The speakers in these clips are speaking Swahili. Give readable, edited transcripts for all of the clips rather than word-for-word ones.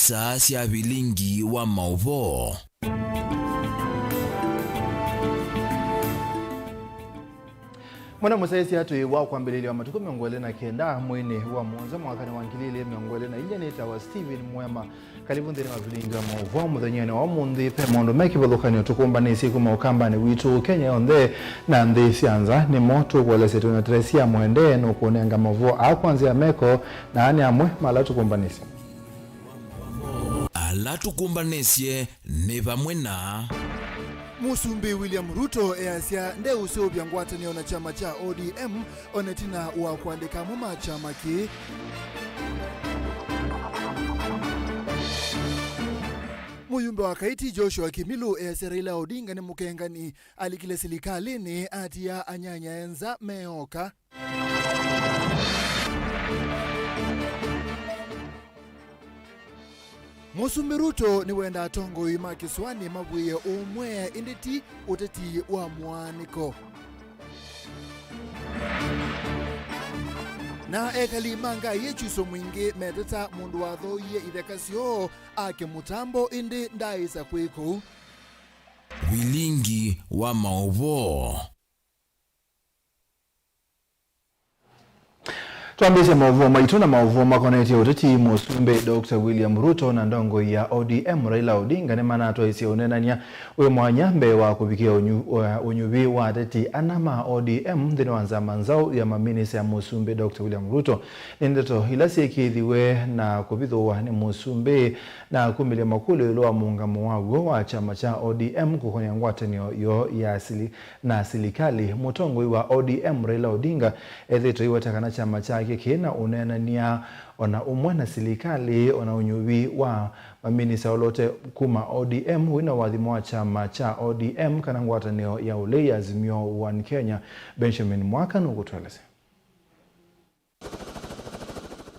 isaa cia vilingi wa mauvo. Mwana musaisi hatu wa kwambilili wa matuko miongole na kenda mwini wa mwanza mwakani wangilili miongole na ilyaneta wa Steven Mwema karibu ndini wa vilingi wa mauvo mudhanyene wa mundi pe mondo meki wadhukani utukumba ni siku maukamba ni witu Kenya onde na ndi sianza ni moto kwa lese tunatresia mwende no kuonenga mauvo akwanzia meko na ane amwe malatu kumbanisi alatu kumbanesie ni vamwe na Musumbi William Ruto easia nde usiobya ngwatanio na chama cha ODM onetina wa kuandika muma chama ki. Muyumbe wa Kaiti Joshua Kimilu easia Raila Odinga ni mukengani alikile silikalini atia anyanya enza meoka. Musumbi Ruto ni wenda atongo ima kiswani mabuye umwe inditi uteti wa mwaniko. Na ekali manga yechuso mwingi medeta mundu wa dhoye idhekasio ake mutambo indi ndaisa kweko. vilingi wa mauvo. Tuambise mauvo maituna mauvo makoneti ya uteti Musumbi Dr. William Ruto na ndongo ya ODM Raila Odinga ni mana atoisi unenania uwe mwanyambe wa kubikia unyubi wa teti anama ODM dhino wanza manzao ya maminisa ya Musumbi Dr. William Ruto nindeto hilasi ikithiwe na kubithuwa ni Musumbi na kumile makulu iluwa muungamo wago wa chama cha ODM kukonya ngwatanio yo ya asili na silikali mutongo wa ODM Raila Odinga edhito iwa takana chama cha kina unenania ona umwe na silikali ona unyubi wa maminisa olote kuma ODM wina wadhimu wa chama cha ODM kana ngwatanio ya ule ya Azimio One Kenya Benjamin Mwaka nukutueleze.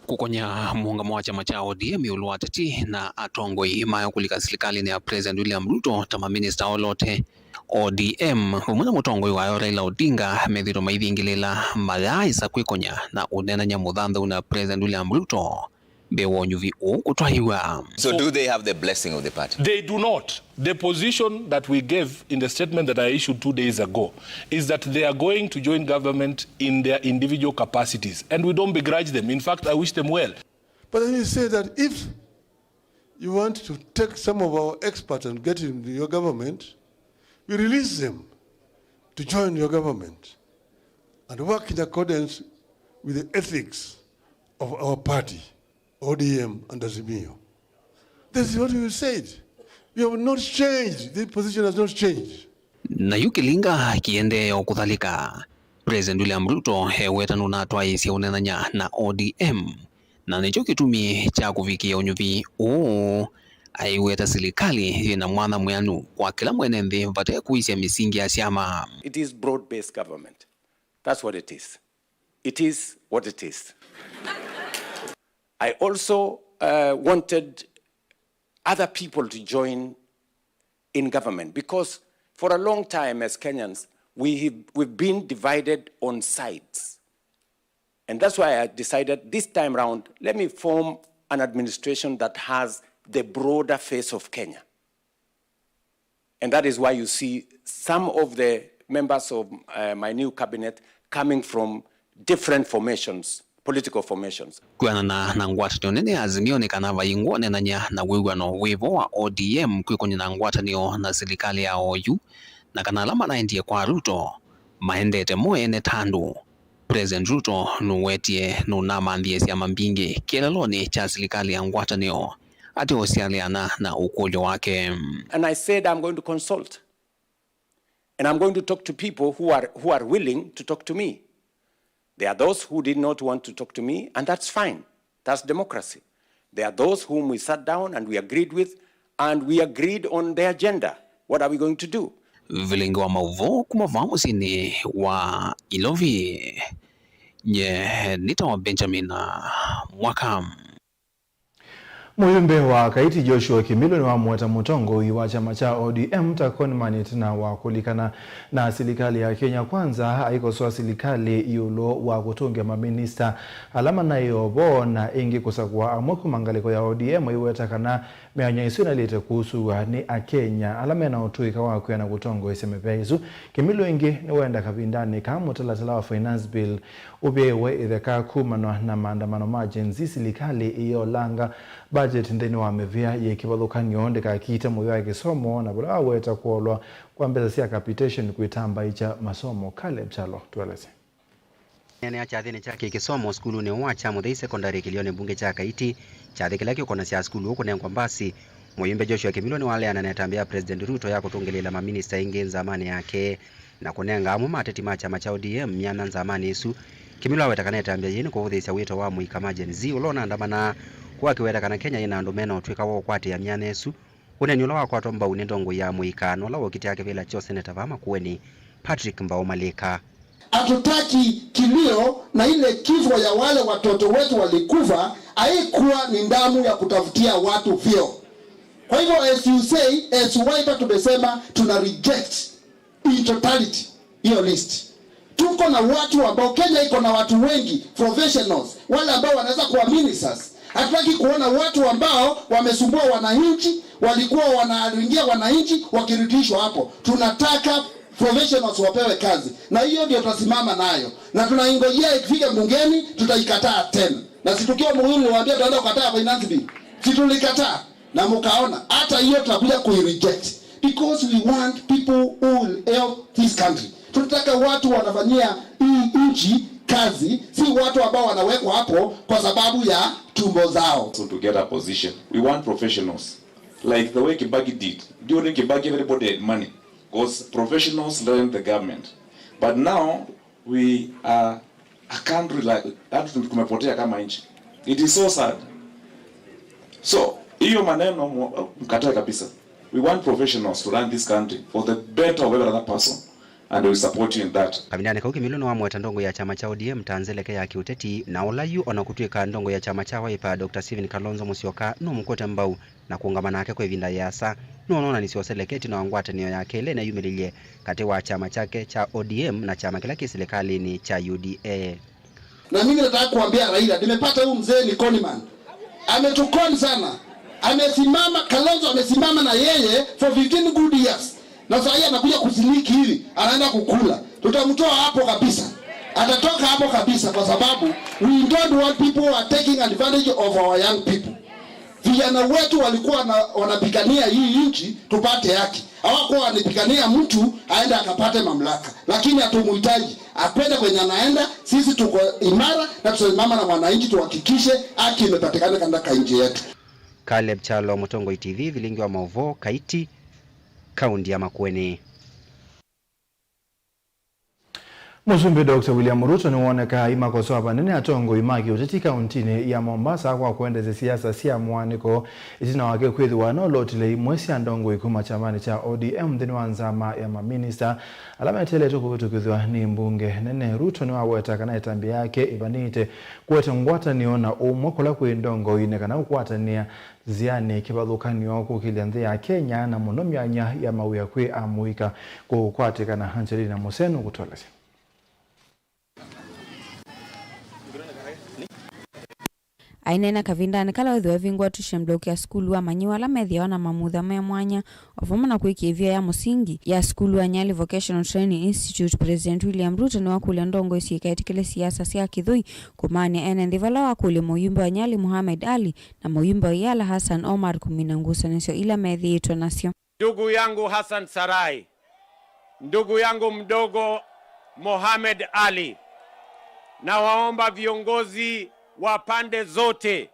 Kukonya muungamo wa chama cha ODM yuluateti na atongo imayo kulika silikali ni ya President William Ruto tama minister olote ODM umuna mutongo wa Raila Odinga methiro maithingilila magaisa kwikonya na unena nyamudhanthe una President William Ruto bewo nyuvi ukutwahiwa. So do they have the blessing of the party? They do not. The position that we gave in the statement that I issued 2 days ago is that they are going to join government in their individual capacities, and we don't begrudge them. In fact, I wish them well. But then you say that if you want to take some of our experts and get into your government, you release them to join your government and work in accordance with the ethics of our party, ODM and Azimio. This is what you said. We have not changed. The position has not changed. Na yukilinga kiende okuthalika President William Ruto heweta nunatwa isi unenanya na ODM na nicho kitumi cha kufikia unyuvi aiweta silikali na mwana mwanu kwa kila mwenende mpate kuisia misingi ya siama. It is broad-based government. That's what it is. It is what it is. I also wanted other people to join in government because for a long time as Kenyans, we've been divided on sides. And that's why I decided this time round, let me form an administration that has the broader face of Kenya. And that is why you see some of the members of my new cabinet coming from different formations, political formations. Kuana na ngwatanio nene Azimio ni kanava ingone na wigwano wivo wa ODM kwikonya na ngwatanio na serikali ya OU na kanalama na ndiye kwa Ruto maendete moene tandu. President Ruto nuwetie nunama ndiye siya mambingi kieleloni cha serikali ya ngwatanio ati osialiana na ukulyo wake. And I said I'm going to consult. And I'm going to talk to people who are willing to talk to me. There are those who did not want to talk to me, and that's fine. That's democracy. There are those whom we sat down and we agreed with, and we agreed on their agenda. What are we going to do? Vilingi wa mauvo kumavamusini wa Ilovi nye nita wa Benjamin Mwaka. Muyumbe wa Kaiti Joshua Kimilo ni wamweta mutongo wa chama cha ODM takoni manitina wa kulikana na serikali ya Kenya Kwanza haikosoa serikali yulo wa kutunga maminista alama na yobo na ingi kusakwa amwaku mangaliko ya ODM iwetakana meanya isuna lite kuhusu ni a Kenya alama na utuika wakwe na kutongo isemepezu Kimilo ingi ni wenda kabindani kama talatala wa finance bill ubewe idheka kumanwa na maandamano majenzi serikali iyo langa budget ndeni wa mevia ye kibalukanyo ndeka kita moyo ya kisomo na bula weta kuolwa kwa mbeza siya capitation kuitamba icha masomo Caleb Chalo tueleze. Nene acha athini chake kisomo skulu ni uwacha Muthei Secondary kilione bunge cha Kaiti cha thikilaki ukona sia skulu huko nengwa mbasi Muyumbe Joshua Kimilo ni wale ananetambia President Ruto ya kutungelela maminista ingi nzamani yake na kunenga amu mateti macha macha ODM miana nzamani isu Kimilo awetakanaetambia yini kuhudhisya wito wa muikama jenzi ulona andamana kwa kiwetakana Kenya ina ndomena utwika wao kwate ya mianesu unenyola wa kwa tomba unendongo ya muikano la wakiti yake vila cho seneta vama kuweni Patrick Mbao Malika. Hatutaki kilio na ile kifo ya wale watoto wetu walikufa haikuwa ni damu ya kutafutia watu vyo. Kwa hivyo as you say, as wiper tumesema tuna reject in totality hiyo list. Tuko na watu ambao Kenya iko na watu wengi professionals wale ambao wanaweza kuwa ministers. Hatutaki kuona watu ambao wamesumbua wananchi, walikuwa wanaingia wananchi wakirudishwa hapo. Tunataka professionals wapewe kazi. Na hiyo ndio tutasimama nayo. Na tunaingojea ikifika bungeni tutaikataa tena. Na situkiwa muhimu niwaambia tunaenda kukataa finance bill. Situlikataa na mkaona hata hiyo tutakuja kuireject because we want people who will help this country. Tunataka watu wanafanyia hii nchi kazi, si watu ambao wanawekwa hapo kwa sababu ya tumbo zao. So to get a position, we want professionals. Like the way Kibaki did. During Kibaki, everybody had money. Because professionals learned the government. But now, we are a country like that tumepotea kama nchi. It is so sad. So, hiyo maneno mkatae kabisa. We want professionals to run this country for the better of every other person. And we support you in that. Kabindane kauki Kimilo wa mweta ndongo ya chama cha ODM tanzeleke ya kiuteti na olayu onakutuika ndongo ya chama cha Wiper Dr. Stephen Kalonzo Musyoka no mkote mbau na kuungamana yake kwa vinda yasa no nisiwaseleketi na wangwata niyo yake ile na yumelilie kati wa chama chake cha ODM na chama kila kiserikali ni cha UDA. Na mimi nataka kuambia Raila, nimepata huyu mzee ni Koniman. Ametukoni sana. Amesimama Kalonzo amesimama na yeye for 15 good years. Na sasa anakuja kusiliki hivi, anaenda kukula. Tutamtoa hapo kabisa. Atatoka hapo kabisa kwa sababu we don't want people who are taking advantage of our young people. Vijana wetu walikuwa wanapigania hii nchi tupate haki. Hawakuwa wanapigania mtu aende akapate mamlaka. Lakini hatumhitaji. Apende kwenye anaenda, sisi tuko imara na tusimama na wananchi tuhakikishe haki imepatikana katika nchi yetu. Caleb Chalo, Mutongo TV, Vilingi wa Maovo, Kaiti, Kaundi ya Makueni. Musumbi Dr. William Ruto ni woneka imakosoa banene atongo imaki uteti kauntini ya Mombasa kwa kuendeza siasa sia mwaniko itina wake kwithiwa no lotile mwesi andongo ikuma chamani cha ODM thini wa nzama ya maminista alama etele tukuvitukithwa ni mbunge nene. Ruto ni waweta kana etambia yake ibanite kuweta ngwatanio na umwe kula kwindongo ine kana ukwatania ziani kibalukanio kukilanthi ya Kenya na muno myanya ya mawia kwi amuika kukwatikana Angelina Museno kutolese. Ainena kavindani kala wethu evingwa tushemdokia skulu wa manyiwa la methia wana mamutha me mwanya ofuma na kuikivia ya musingi ya skulu wa Nyali Vocational Training Institute. President William Ruto ni wakule ndongo isiika etikile siasa sia kithui kumania ene ndhivala wakule Muyumbe wa Nyali Muhammad Ali na Muyumbe wa Yala Hassan Omar kumina ngusanisyo ila methi ito nasyo. Ndugu yangu Hassan Sarai, ndugu yangu mdogo Muhammad Ali, na waomba viongozi wa pande zote,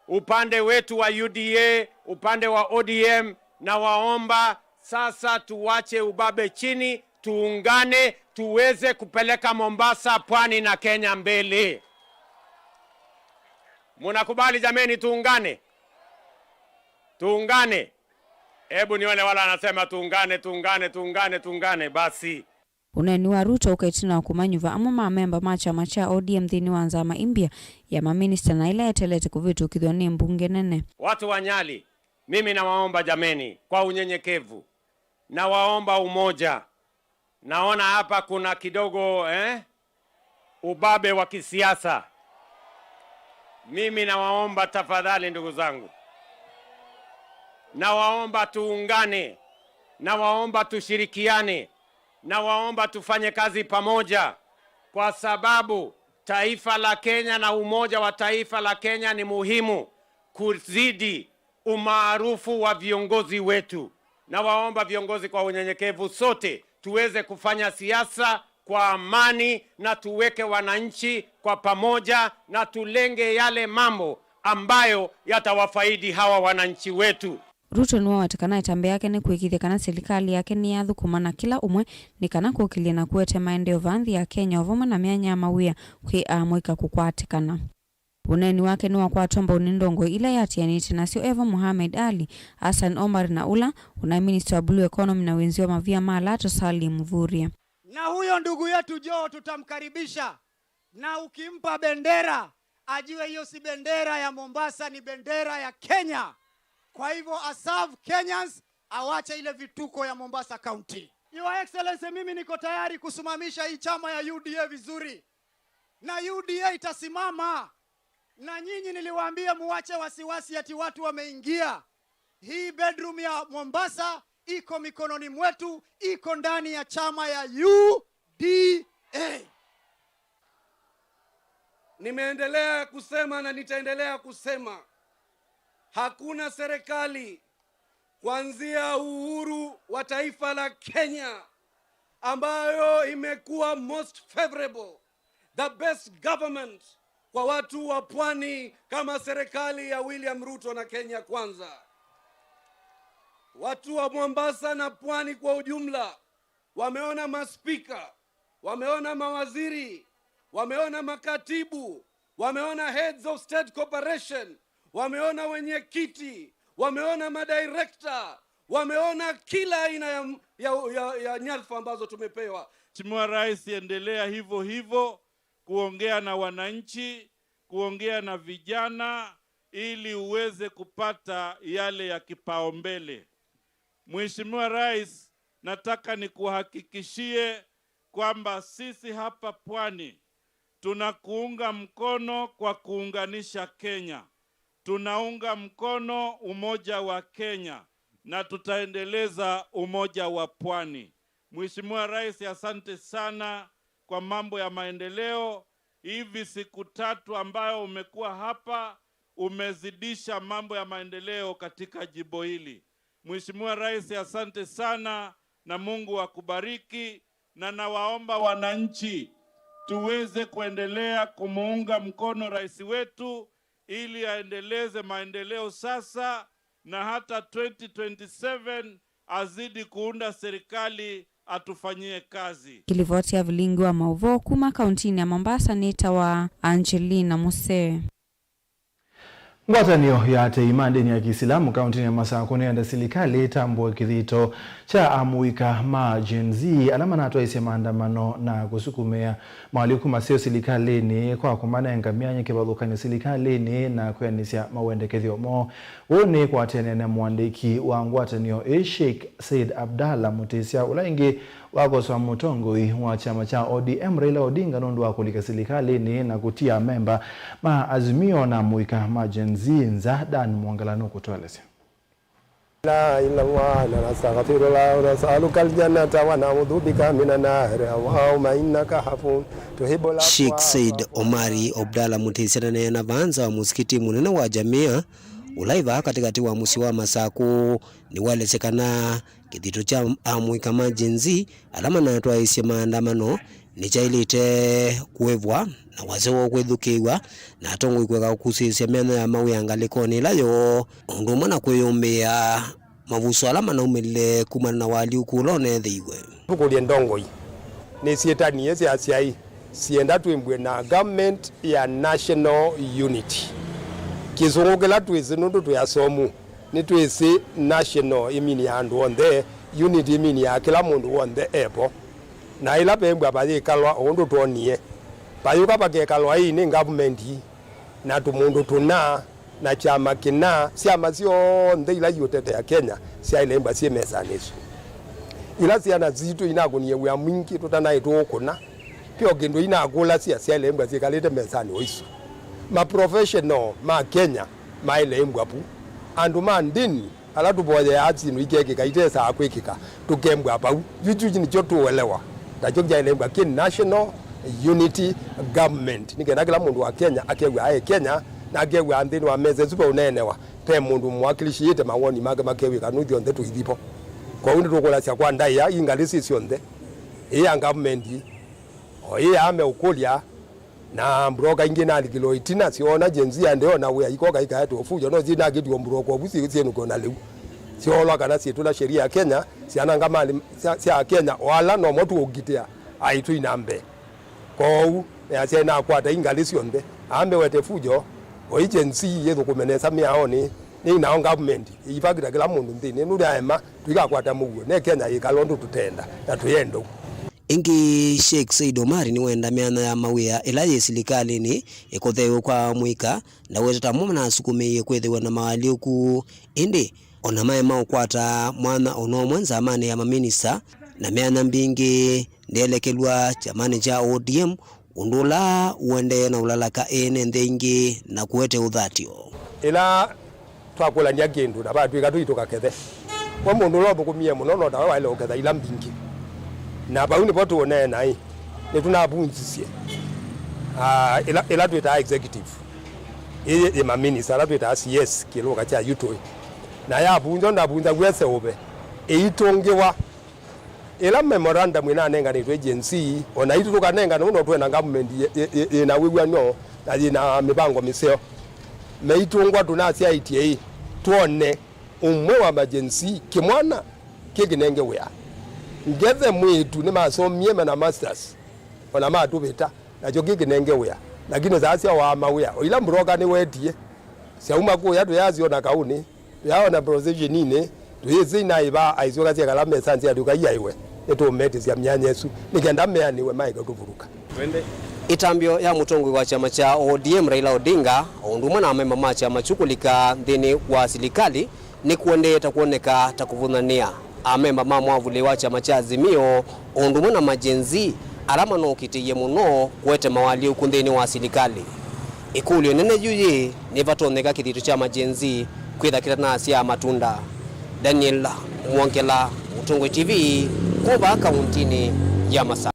upande wetu wa UDA, upande wa ODM, na waomba sasa tuwache ubabe chini, tuungane, tuweze kupeleka Mombasa, Pwani na Kenya mbele. Munakubali jameni, tuungane? Tuungane. Hebu nione wala anasema tuungane, tuungane, tuungane, tuungane basi. Uneni wa Ruto ukaitina kumanyuva amwe mamemba ma chama cha ODM thini wa nzama imbia ya maminista na ila etelete kuvitu kidhoni mbunge nene. Watu wa Nyali, mimi nawaomba jameni kwa unyenyekevu, nawaomba umoja. Naona hapa kuna kidogo ubabe wa kisiasa. Mimi nawaomba tafadhali ndugu zangu, nawaomba tuungane, nawaomba tushirikiane, nawaomba tufanye kazi pamoja, kwa sababu taifa la Kenya na umoja wa taifa la Kenya ni muhimu kuzidi umaarufu wa viongozi wetu. Nawaomba viongozi kwa unyenyekevu sote tuweze kufanya siasa kwa amani na tuweke wananchi kwa pamoja na tulenge yale mambo ambayo yatawafaidi hawa wananchi wetu. Ruto nuwa watakana itambe yake ni kuikithia kana serikali yake ni ya thukumana kila umwe ni kana kukilia na kuete maendeleo vanthi ya Kenya ovuma na mianya mawia kwi amwika kukwatikana. Uneni wake ni wakwa tomba unindongo ila yatianiti na sio Eva Mohamed Ali, Hassan Omar na ula una minister wa Blue Economy na wenzi wa mavia Malato Salim Mvurya. Na huyo ndugu yetu Joe tutamkaribisha, na ukimpa bendera ajue hiyo si bendera ya Mombasa, ni bendera ya Kenya. Kwa hivyo aserve Kenyans, awache ile vituko ya Mombasa County. Your Excellency, mimi niko tayari kusimamisha hii chama ya UDA vizuri, na UDA itasimama. Na nyinyi niliwaambia muache wasiwasi ati watu wameingia. Hii bedroom ya Mombasa iko mikononi mwetu, iko ndani ya chama ya UDA. Nimeendelea kusema na nitaendelea kusema, hakuna serikali kuanzia uhuru wa taifa la Kenya ambayo imekuwa most favorable, the best government kwa watu wa pwani kama serikali ya William Ruto na Kenya Kwanza. Watu wa Mombasa na pwani kwa ujumla wameona maspika, wameona mawaziri, wameona makatibu, wameona heads of state corporation, wameona wenye kiti, wameona madirector, wameona kila aina ya nyadhifa ambazo tumepewa. Mheshimiwa Rais, endelea hivyo hivyo kuongea na wananchi, kuongea na vijana ili uweze kupata yale ya kipaumbele. Mheshimiwa Rais, nataka nikuhakikishie kwamba sisi hapa pwani tunakuunga mkono kwa kuunganisha Kenya. Tunaunga mkono umoja wa Kenya na tutaendeleza umoja wa pwani. Mheshimiwa Rais, asante sana kwa mambo ya maendeleo. Hivi siku 3 ambayo umekuwa hapa umezidisha mambo ya maendeleo katika jimbo hili. Mheshimiwa Rais, asante sana na Mungu akubariki, na nawaomba wananchi tuweze kuendelea kumuunga mkono rais wetu ili aendeleze maendeleo sasa na hata 2027 azidi kuunda serikali atufanyie kazi. Kilivotia vilingi wa Mauvo kuma kauntini ya Mombasa nita wa Angelina Muse. Ngwatanio ya teimandini ya Kiislamu kauntini ya Masako nenda serikali tambua kithito cha amuika ma Gen Z alama na atwa ise maandamano na kusukumea mawaliku maseo serikalini kwa kumana engamianya kibalukani serikalini na kuyanisya mawendekethio mo. Wone kwa tenene mwandiki wa ngwatanio Sheikh Said Abdallah Mutisia ulaingi wako swa mutongoi wa chama cha ODM Raila Odinga nundu wa kulika serikalini na kutia memba ma azimio na muika ma Gen Z nza Dan Mwangalano kutuelezea. La ilaha illa Allah astaghfirullah wa nas'aluka aljannata wa na'udhu bika minan nar wa innaka hafun tuhibbul afwa. Sheikh Said Omari Abdallah Mutisia na vanza wa msikiti munene wa Jamia ulaiva katikati wa musi wa Masako ni walesekana kithito cha amwi kama Gen Z alama na atwa ise maandamano ni chailite kuevwa na wasewo kwethukiwa na atongo ikwega kusisia meno ya mawe angalikoni layo nduma na kweyombea mavuso alama na umele kumana na wali ukulone thiwe kulie ndongoi ni sietani yesi asiai sienda tuimbwe na government ya national unity kizungukela tuizi nundu tuyasomu ni tuizi national imini ya andu on the unity imini ya kila mundu on the ebo na ila pembwa baye kalwa ondo tonie bayuka bage kalwa hii ni government na tumundu tuna na chama kina siama sio ndila yotete ya Kenya sia ile mbasi mesanesu ila sia na zitu inagonie wa mwingi tutana ito kuna pio gendo inagula sia ile mbasi kalete mesani oisu ma professional ma Kenya ma ile mbwapu andu mandini ala tuboye ati no ikeke kaite sa akwekika tukembwa pa juju ni chotuelewa ndacho ile mbwa national unity government nikenda kila mundu wa Kenya akewa aye Kenya na akewa andini wa meze super unenewa pe mundu mwakilishi yete mawoni maga makewi kanuthi onde tuithipo kwa undu tukola sia kwa ndai ya ingalisi sionde ya government o ya ame ukulia na mbroka ingina alikilo itina siona jenzi andeo na we ikoka ikaeto fujo no zina kitu mbroka obusi sienu kona leu siola kana situla sheria ya Kenya siana ngama sia Kenya wala no motu ogitea aitu inambe ko ya sena kwata ingalisi onde ambe wete fujo o agency yedo kumenesa miaoni ni na government ifagira kila mundu ndini nuri aema tuikakwata mugo ne Kenya ikalondo tutenda na tuyendo ingi Sheikh Said Omari ni wenda miana ya mawia ila ye serikali ni ikotheo kwa mwika na weta mumana asukumiye kwethewa na mawali ku indi ona maema ukwata mwana ono mwenza amane ya maminista na miana mbingi ndelekelwa chamani cha ODM undula uende na ulalaka ene ndingi na kuwete udhatio ila twakola nya gendu na batu ikatuitoka kethe kwa mundu lobo kumie munono da wale oketha ila mbingi na bauni poto onena hii ni tunabunzisie ila tuita executive ye maminista ila tuita CS kiloka cha yuto na ya bunzo ndabunza gwese obe eitongewa ila memorandum ina nenga ni agency ona itu tukanenga no twena government na wigwa no na mibango miseo meitungwa tunasia ITA tuone umwe wa agency kimwana kiginenge wea ngeze mwitu ni masomie na masters ona matubita na kiginenge wea lakini zasia wa mawea ila mbroka ni wetie siauma ko yatu yaziona kauni yaona procedure nini tuyizi na iba aizoka sia kala mesanzi ya duka iwe eto meti ya mnyanyesu nikenda meaniwe maika kuvuruka twende itambio ya mutongwe wa chama cha ODM Raila Odinga ondumwe na mema chama chukulika ndini wa serikali ni kuendeta kuoneka takuvunania amemba mamwavule wa chama cha Azimio ondumwe na majenzi alama no kitiye muno kwete mawali ukundeni wa serikali ikulu nene juye ni vatoneka kititu cha majenzi kwitha kitana sia matunda Daniel Mwankela Mutongwe TV kuba kauntini ya Masaka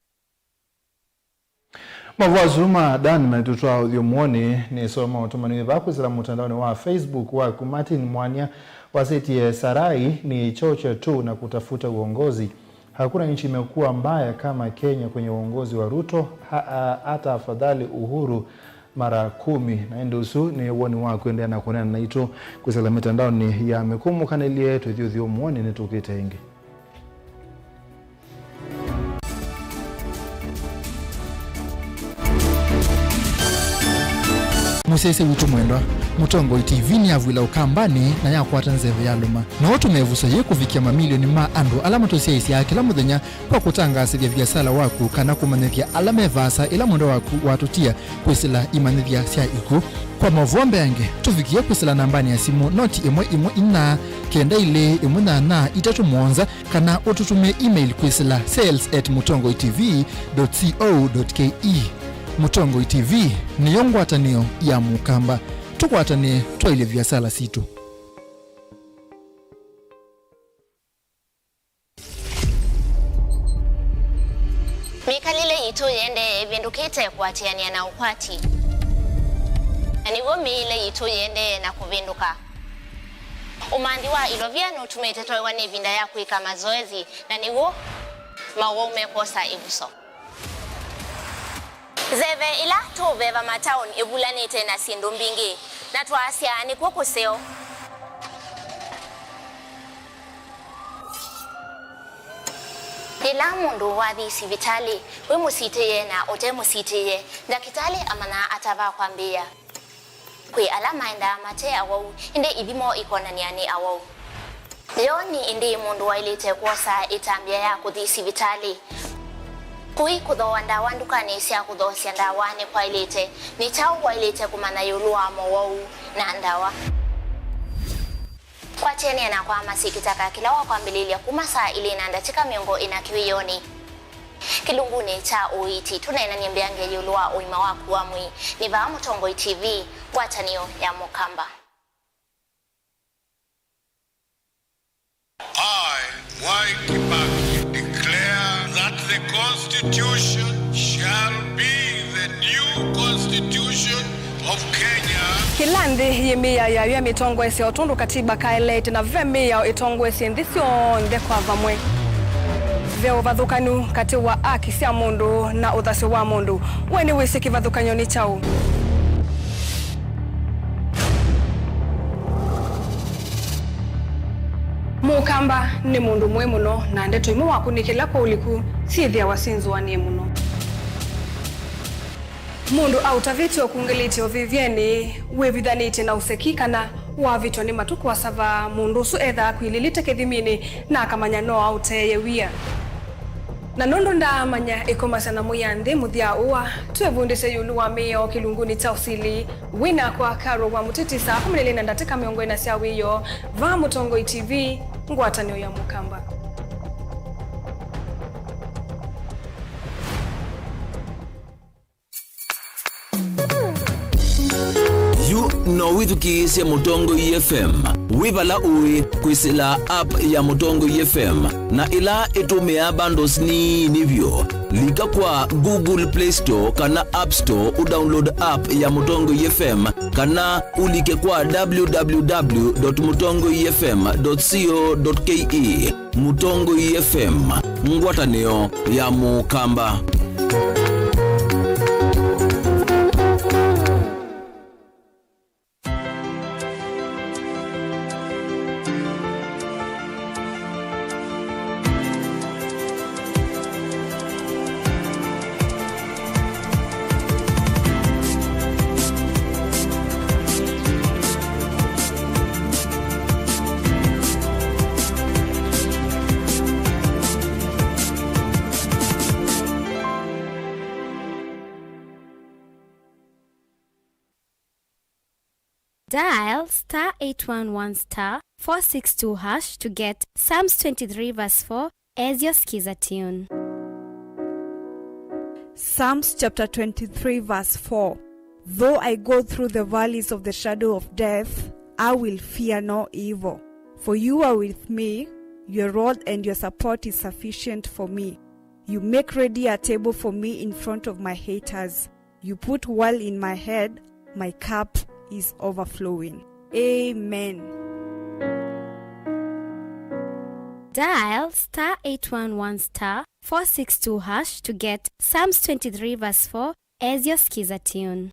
Mavazuma Dan metutwa udhiomwoni ni soma utumani vakwizila mutandaoni wa Facebook wa Martin Mwanya waseti Sarai ni choche tu na kutafuta uongozi. Hakuna nchi imekuwa mbaya kama Kenya kwenye uongozi wa Ruto hata afadhali Uhuru mara 10 na endusu ni woni wa kuendea na kunena na ito kwizila mitandaoni ya mekumu kaneli yetu udhiomwoni ni tukitenge. Musese witu mwendwa Mutongo TV ni avwila ukambani na yakwata nzeve ya luma na watu mevusa ye kufikia mamilioni ma andu alama tosia isi ya kila muthenya kwa kutangasa vya biasala waku kana kumanithia alama evasa ila mwendo waku watutia kwisila imanithia sia iku kwa mavombe yange tufikia kwisila nambani ya simu noti imwe ina kenda ile na itatu mwonza kana ututume email kwisila sales@mutongotv.co.ke. Mutongo TV ni yongwatanio ya mukamba tukwatane twaile vyasala situ. Mikalile itu yende vindukite kuatiania na ukwati anigo miile itu yende na kuvinduka umandiwa ilovyano tumetetwa ne vinda ya kuika mazoezi na nigo mawome kosa ibuso zeve ila toveva mataon ebulanete na sindo mbingi na twasia ni kokoseo ila mundu wathi sivitali we musiteye na ote musiteye ndakitali amana atava kwambia kwe alama enda mate awau inde ibimo ikona niani awau leo ni indi mundu wailete kosa itambia ya kuthi sivitali kui kuthoa ndawa ndukani cia kuthocia ndawa ni kwailite ni chao kwailite kumana yulua mowau na ndawa kwa cheni na kwa masikitaka kila wakwambililia kumasa ili inaandatika miongo inakiwioni kilunguni cha OET tunaina niambiange yulua uima waku wa mwi ni vaa Mutongo TV watanio ya Mukamba. I, Mwai Kibaki, declare that the Constitution shall be the new Constitution of Kenya. Kilandi yemia ya mitongo ese otundu katiba kaelete na vemia itongo ese ndisio ndekwa vamwe. Veo vadhukanu kati wa aki sia mundu na uthasi wa mundu. Weni wisi kivadhukanyo ni chau. Mukamba ni mundu mwe muno na ndeto imu wakunikila kwa uliku sithia wasinzu wanie muno. Mundu autaviti okungiliti ovivyeni wevithaniti na usekikana wavitwa ni matuku wasava mundu su edha kuililite kithimini na akamanya no auteye wia. Na nondo ndamanya ikomasa muyanthi muthia uwa tuevundise yulu wa mio kilunguni cha usili wina kwa karo wa mutitisa kumilili na ndatika miongo ina sia wiyo vaa Mutongo TV ngwatanio ya Mukamba. You no withukiisya Mutongo FM wibala uwi kwisila app ya Mutongo FM na ila itumia bundles ni nivyo lika kwa Google Play Store kana App Store udownload app ya Mutongo FM kana ulike kwa www.mutongofm.co.ke. Mutongo FM ngwatanio ya Mukamba. Dial *811*462# to get Psalms 23 verse 4 as your skiza tune. Psalms chapter 23 verse 4. Though I go through the valleys of the shadow of death, I will fear no evil. For you are with me, your rod and your support is sufficient for me. You make ready a table for me in front of my haters. You put oil in my head, my cup is overflowing. Amen. Dial *811*462# to get Psalms 23 verse 4 as your skiza tune.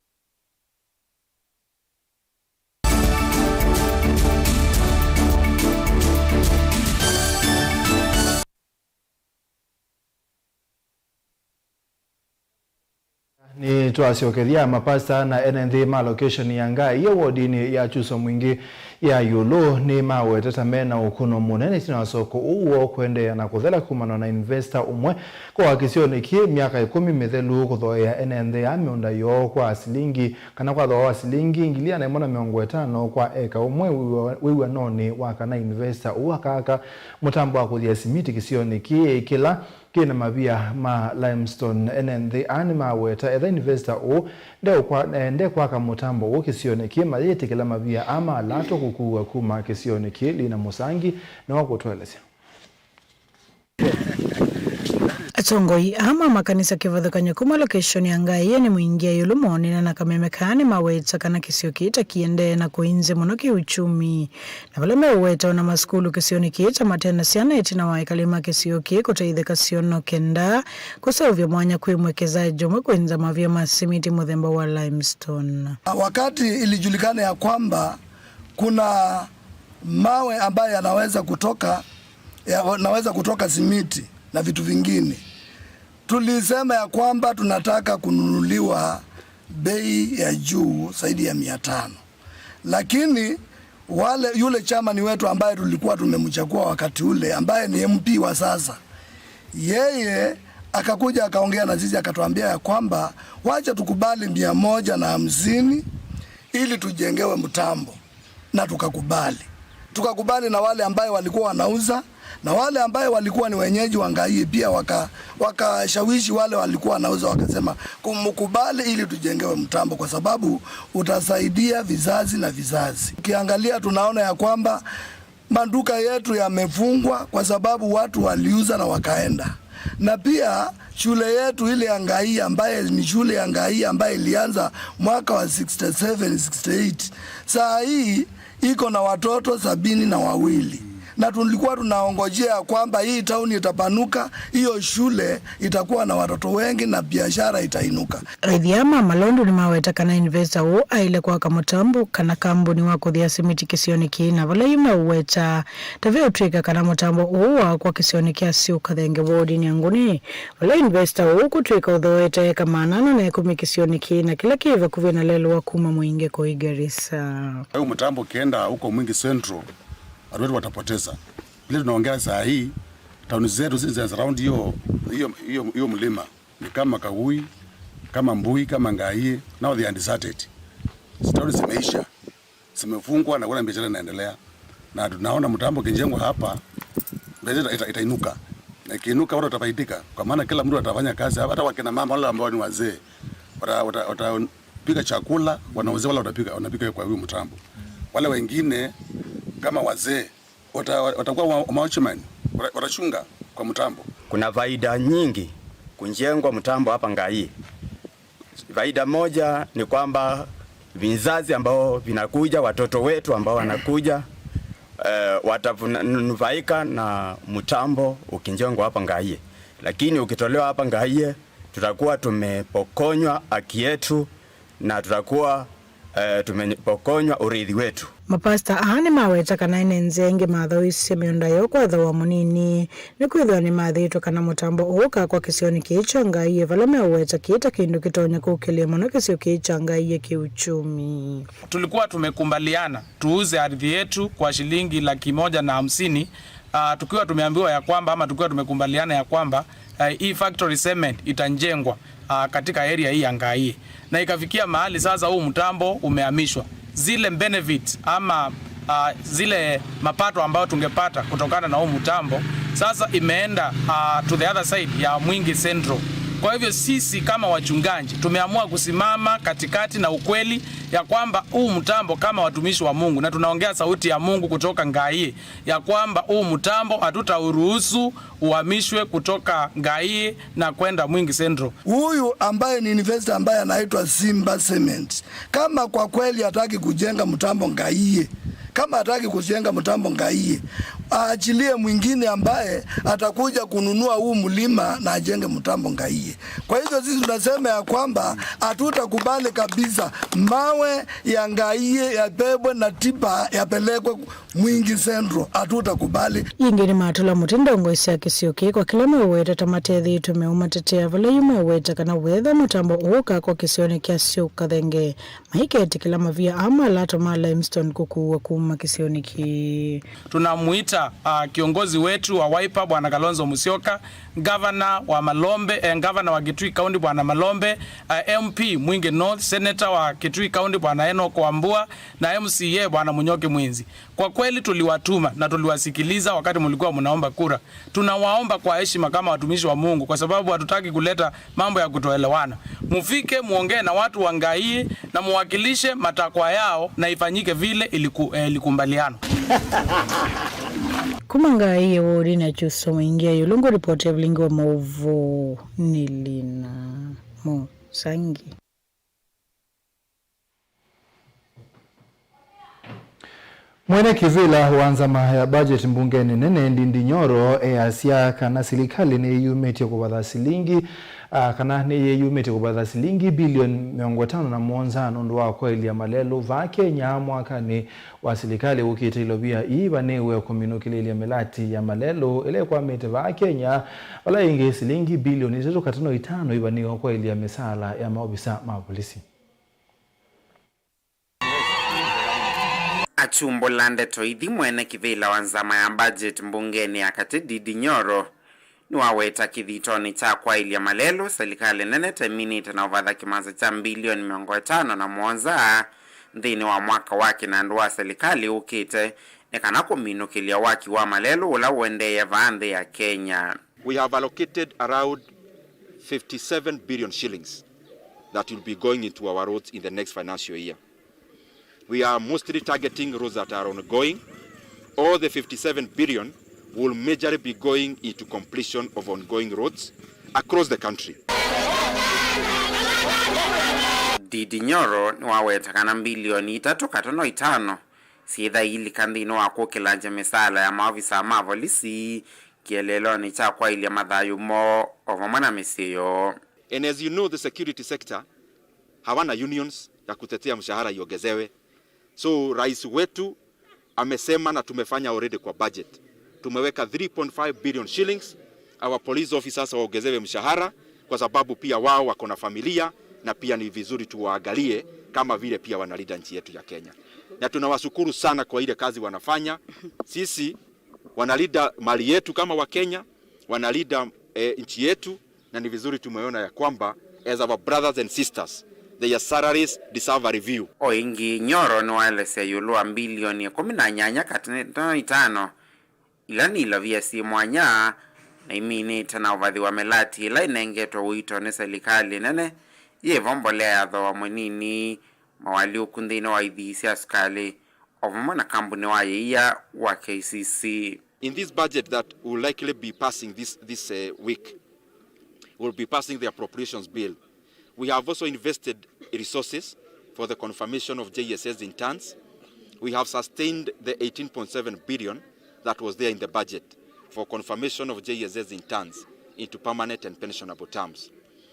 Ni tuasiokeria mapasta na NND ma location yanga iyo wodini ya chuso mwingi ya yulu ni mawe tatamena ukuno munene tina soko uwo kwende na kuthela kumano na investor umwe kwa kisioni ki miaka 10 methelu kuthoya NND ameunda yo kwa silingi kana kwa thoa silingi ingilia na imona 500 kwa eka umwe wiwa noni wakana investor uwakaka mutambo wa kuthia simiti kisioni ki kila kina mavia ma limestone NND anima weta etha investor o nde kwa kamutambo wo kisione kima yete kila mavia ama lato kukuwa kuma kisione kili na musangi na wako tueleze. Atongoi ama makanisa kivadhukanya kuma location yangaye ni muingia yulumoni na nakamemekani maweta kana kisio kita kiende na kuinze monoki uchumi. Na vale meweta na maskulu kisioni kita matena siana itina waikalima kisio kia kutaidhe kasiono kenda kusovya mwanya kuimwekeza jomwe kuenza mavya masimiti muthemba wa limestone. Wakati ilijulikana ya kwamba kuna mawe ambaye yanaweza kutoka simiti na vitu vingine, tulisema ya kwamba tunataka kununuliwa bei ya juu zaidi ya 500. Lakini yule chairman wetu ambaye tulikuwa tumemchagua wakati ule ambaye ni MP wa sasa, yeye akakuja akaongea na sisi akatuambia ya kwamba wacha tukubali 150 ili tujengewe mtambo, na tukakubali na wale ambaye walikuwa wanauza na wale ambaye walikuwa ni wenyeji wa Ngai pia wakashawishi wale walikuwa wanauza, wakasema kumkubali ili tujengewe mtambo kwa sababu utasaidia vizazi na vizazi. Ukiangalia tunaona ya kwamba maduka yetu yamefungwa kwa sababu watu waliuza na wakaenda, na pia shule yetu ile ya Ngai ambaye ni shule ya Ngai ambaye ilianza mwaka wa 67 68 saa hii iko na watoto 72 na tulikuwa tunaongojea kwamba hii tauni itapanuka, hiyo shule itakuwa na watoto wengi na biashara itainuka. Rithiama Malondu ni maweta kana investor wo aile kwa kamutambo kana kambuni wako thia simiti kisioni kina vala yume uweta tave utrika kana mutambo uwa kwa kisioni kia siuka thenge wodi ni anguni vala investor wo kutrika udhoeta eka manana na ekumi kisioni kina kila kiva kuvina lelo wakuma muinge kwa Igarissa. Hayo mutambo kienda huko Mwingi Central watu watapoteza. Vile tunaongea saa hii tauni zetu zile za around hiyo mlima ni kama Kagui, kama Mbui, kama Ngai, now they are deserted. Tauni zimeisha, zimefungwa na kuna biashara inaendelea. Na tunaona mtambo kijengwa hapa biashara itainuka. Na ikiinuka watu watafaidika kwa maana kila mtu atafanya kazi, hata wakina mama wale ambao ni wazee watapika chakula, wanauza wale wanapika kwa huyo mtambo. Wale wengine kama wazee watakuwa watchman, watachunga kwa mtambo. Kuna faida nyingi kunjengwa mtambo hapa Ngai. Faida moja ni kwamba vizazi ambao vinakuja, watoto wetu ambao wanakuja watanufaika na mtambo ukinjengwa hapa Ngai. Lakini ukitolewa hapa Ngai tutakuwa tumepokonywa haki yetu na tutakuwa tumepokonywa urithi wetu. Mapasta ahani maweta kana ine nzenge mathoisi miunda yoko athawa munini ni kwithwa ni mathito kana mutambo uka kwa kisioni kiicho Ngai valome uweta kiita kindu kitonya kukilia muno kisio kiicho Ngai kiuchumi. Tulikuwa tumekumbaliana tuuze ardhi yetu kwa shilingi 150,000 tukiwa tumeambiwa ya kwamba ama tukiwa tumekumbaliana ya kwamba hii factory cement itajengwa katika area hii ya Ngai, na ikafikia mahali sasa huu mtambo umehamishwa. Zile benefits ama zile mapato ambayo tungepata kutokana na huu mtambo sasa imeenda to the other side ya Mwingi Central. Kwa hivyo sisi kama wachungaji tumeamua kusimama katikati na ukweli ya kwamba huu mtambo kama watumishi wa Mungu, na tunaongea sauti ya Mungu kutoka Ngai, ya kwamba huu mtambo hatutauruhusu uhamishwe kutoka Ngai na kwenda Mwingi Central. Huyu ambaye ni investor ambaye anaitwa Simba Cement, kama kwa kweli hataki kujenga mtambo Ngai, kama hataki kujenga mtambo Ngai, aachilie mwingine ambaye atakuja kununua huu mlima na ajenge mtambo Ngai. Kwa hivyo sisi tunasema ya kwamba hatutakubali kabisa mawe ya Ngai yabebwe na tipa yapelekwe Mwingi Central, hatutakubali. Ingine matula mutindongo isia kisioki kwa kilome uweta tamatethi tumeumatetea vile yume uweta kana wetha mutambo uka kwa kisioni kia siuka thenge mahiketi kilama via ama lato ma limestone kukuwa kuma kisioni ki. Tunamuita kiongozi wetu wa Wiper Bwana Kalonzo Musyoka, governor wa Malombe, governor wa Kitui County Bwana Malombe, MP Mwingi North, senator wa Kitui County Bwana Enoch Wambua na MCA Bwana Munyoki Mwinzi. Kwa kweli tuliwatuma na tuliwasikiliza wakati mlikuwa mnaomba kura. Tunawaomba kwa heshima kama watumishi wa Mungu, kwa sababu hatutaki kuleta mambo ya kutoelewana. Mufike muongee na watu wa Ngai na muwakilishe matakwa yao na ifanyike vile ilikumbaliana. Kumanga iye wodi na chuso mwingia yulungu ripoti ya vlingi wa mauvu Nilina Musangi. Mwene kivila huanzama ya budget mbungeni nene Ndindi Nyoro asia kana serikali ni yumeti kubadha silingi kana ni yumeti kubadha silingi bilioni 507 ndo wa kweli ya malelo va Kenya mwaka ni wa serikali ukitilo bia iba newe kominokile ya melati ya malelo ile kwa mete va Kenya wala inge silingi bilioni 3.5 iba ni kweli ya misala ya maofisa mapolisi. Achumbo lande toithi mwene kivila wanzama ya budget mbungeni akati Ndindi Nyoro niwaweta kithitoni cha kwailia malelo serikali nene teminite na uvadha kimanza cha bilioni 57 nthini wa mwaka wake na ndu wa serikali ukite nekana kuminukilia waki wa malelo ula uendeye vaandhi ya Kenya. We have allocated around 57 billion shillings that will be going into our roads in the next financial year. We are mostly targeting roads that are ongoing. All the 57 billion will majorly be going into completion of ongoing roads across the country. Didi Nyoro niwaweta kana bilioni 3.5 siitha ili kandhino wako kilanja misala ya maafisa mavolisi kieleloni cha kwa ili ya madhayu mo ovamana misiyo. And as you know, the security sector hawana unions ya kutetea mshahara iongezewe. So rais wetu amesema na tumefanya already kwa budget. Tumeweka 3.5 billion shillings. Our police officers waongezewe mshahara kwa sababu pia wao wako na familia na pia ni vizuri tuwaangalie kama vile pia wanalinda nchi yetu ya Kenya. Na tunawashukuru sana kwa ile kazi wanafanya. Sisi wanalinda mali yetu kama wa Kenya, wanalinda nchi yetu na ni vizuri tumeona ya kwamba as our brothers and sisters their salaries deserve a review. Oingi Nyoro ni walese yulua bilioni 18.5 ilani ilovia si mwanya na imini tena uvadhi wa melati ila inengetwa uito ni serikali nene yevombolea dhawa mwenini mawali ukundhini wa idhisi askali ovumona kambuni wa yeia wa KCC. In this budget that will likely be passing this week, we'll be passing the appropriations bill. We have also invested resources for the confirmation of JSS interns. We have sustained the 18.7 billion that was there in the budget for confirmation of JSS interns into permanent and pensionable terms.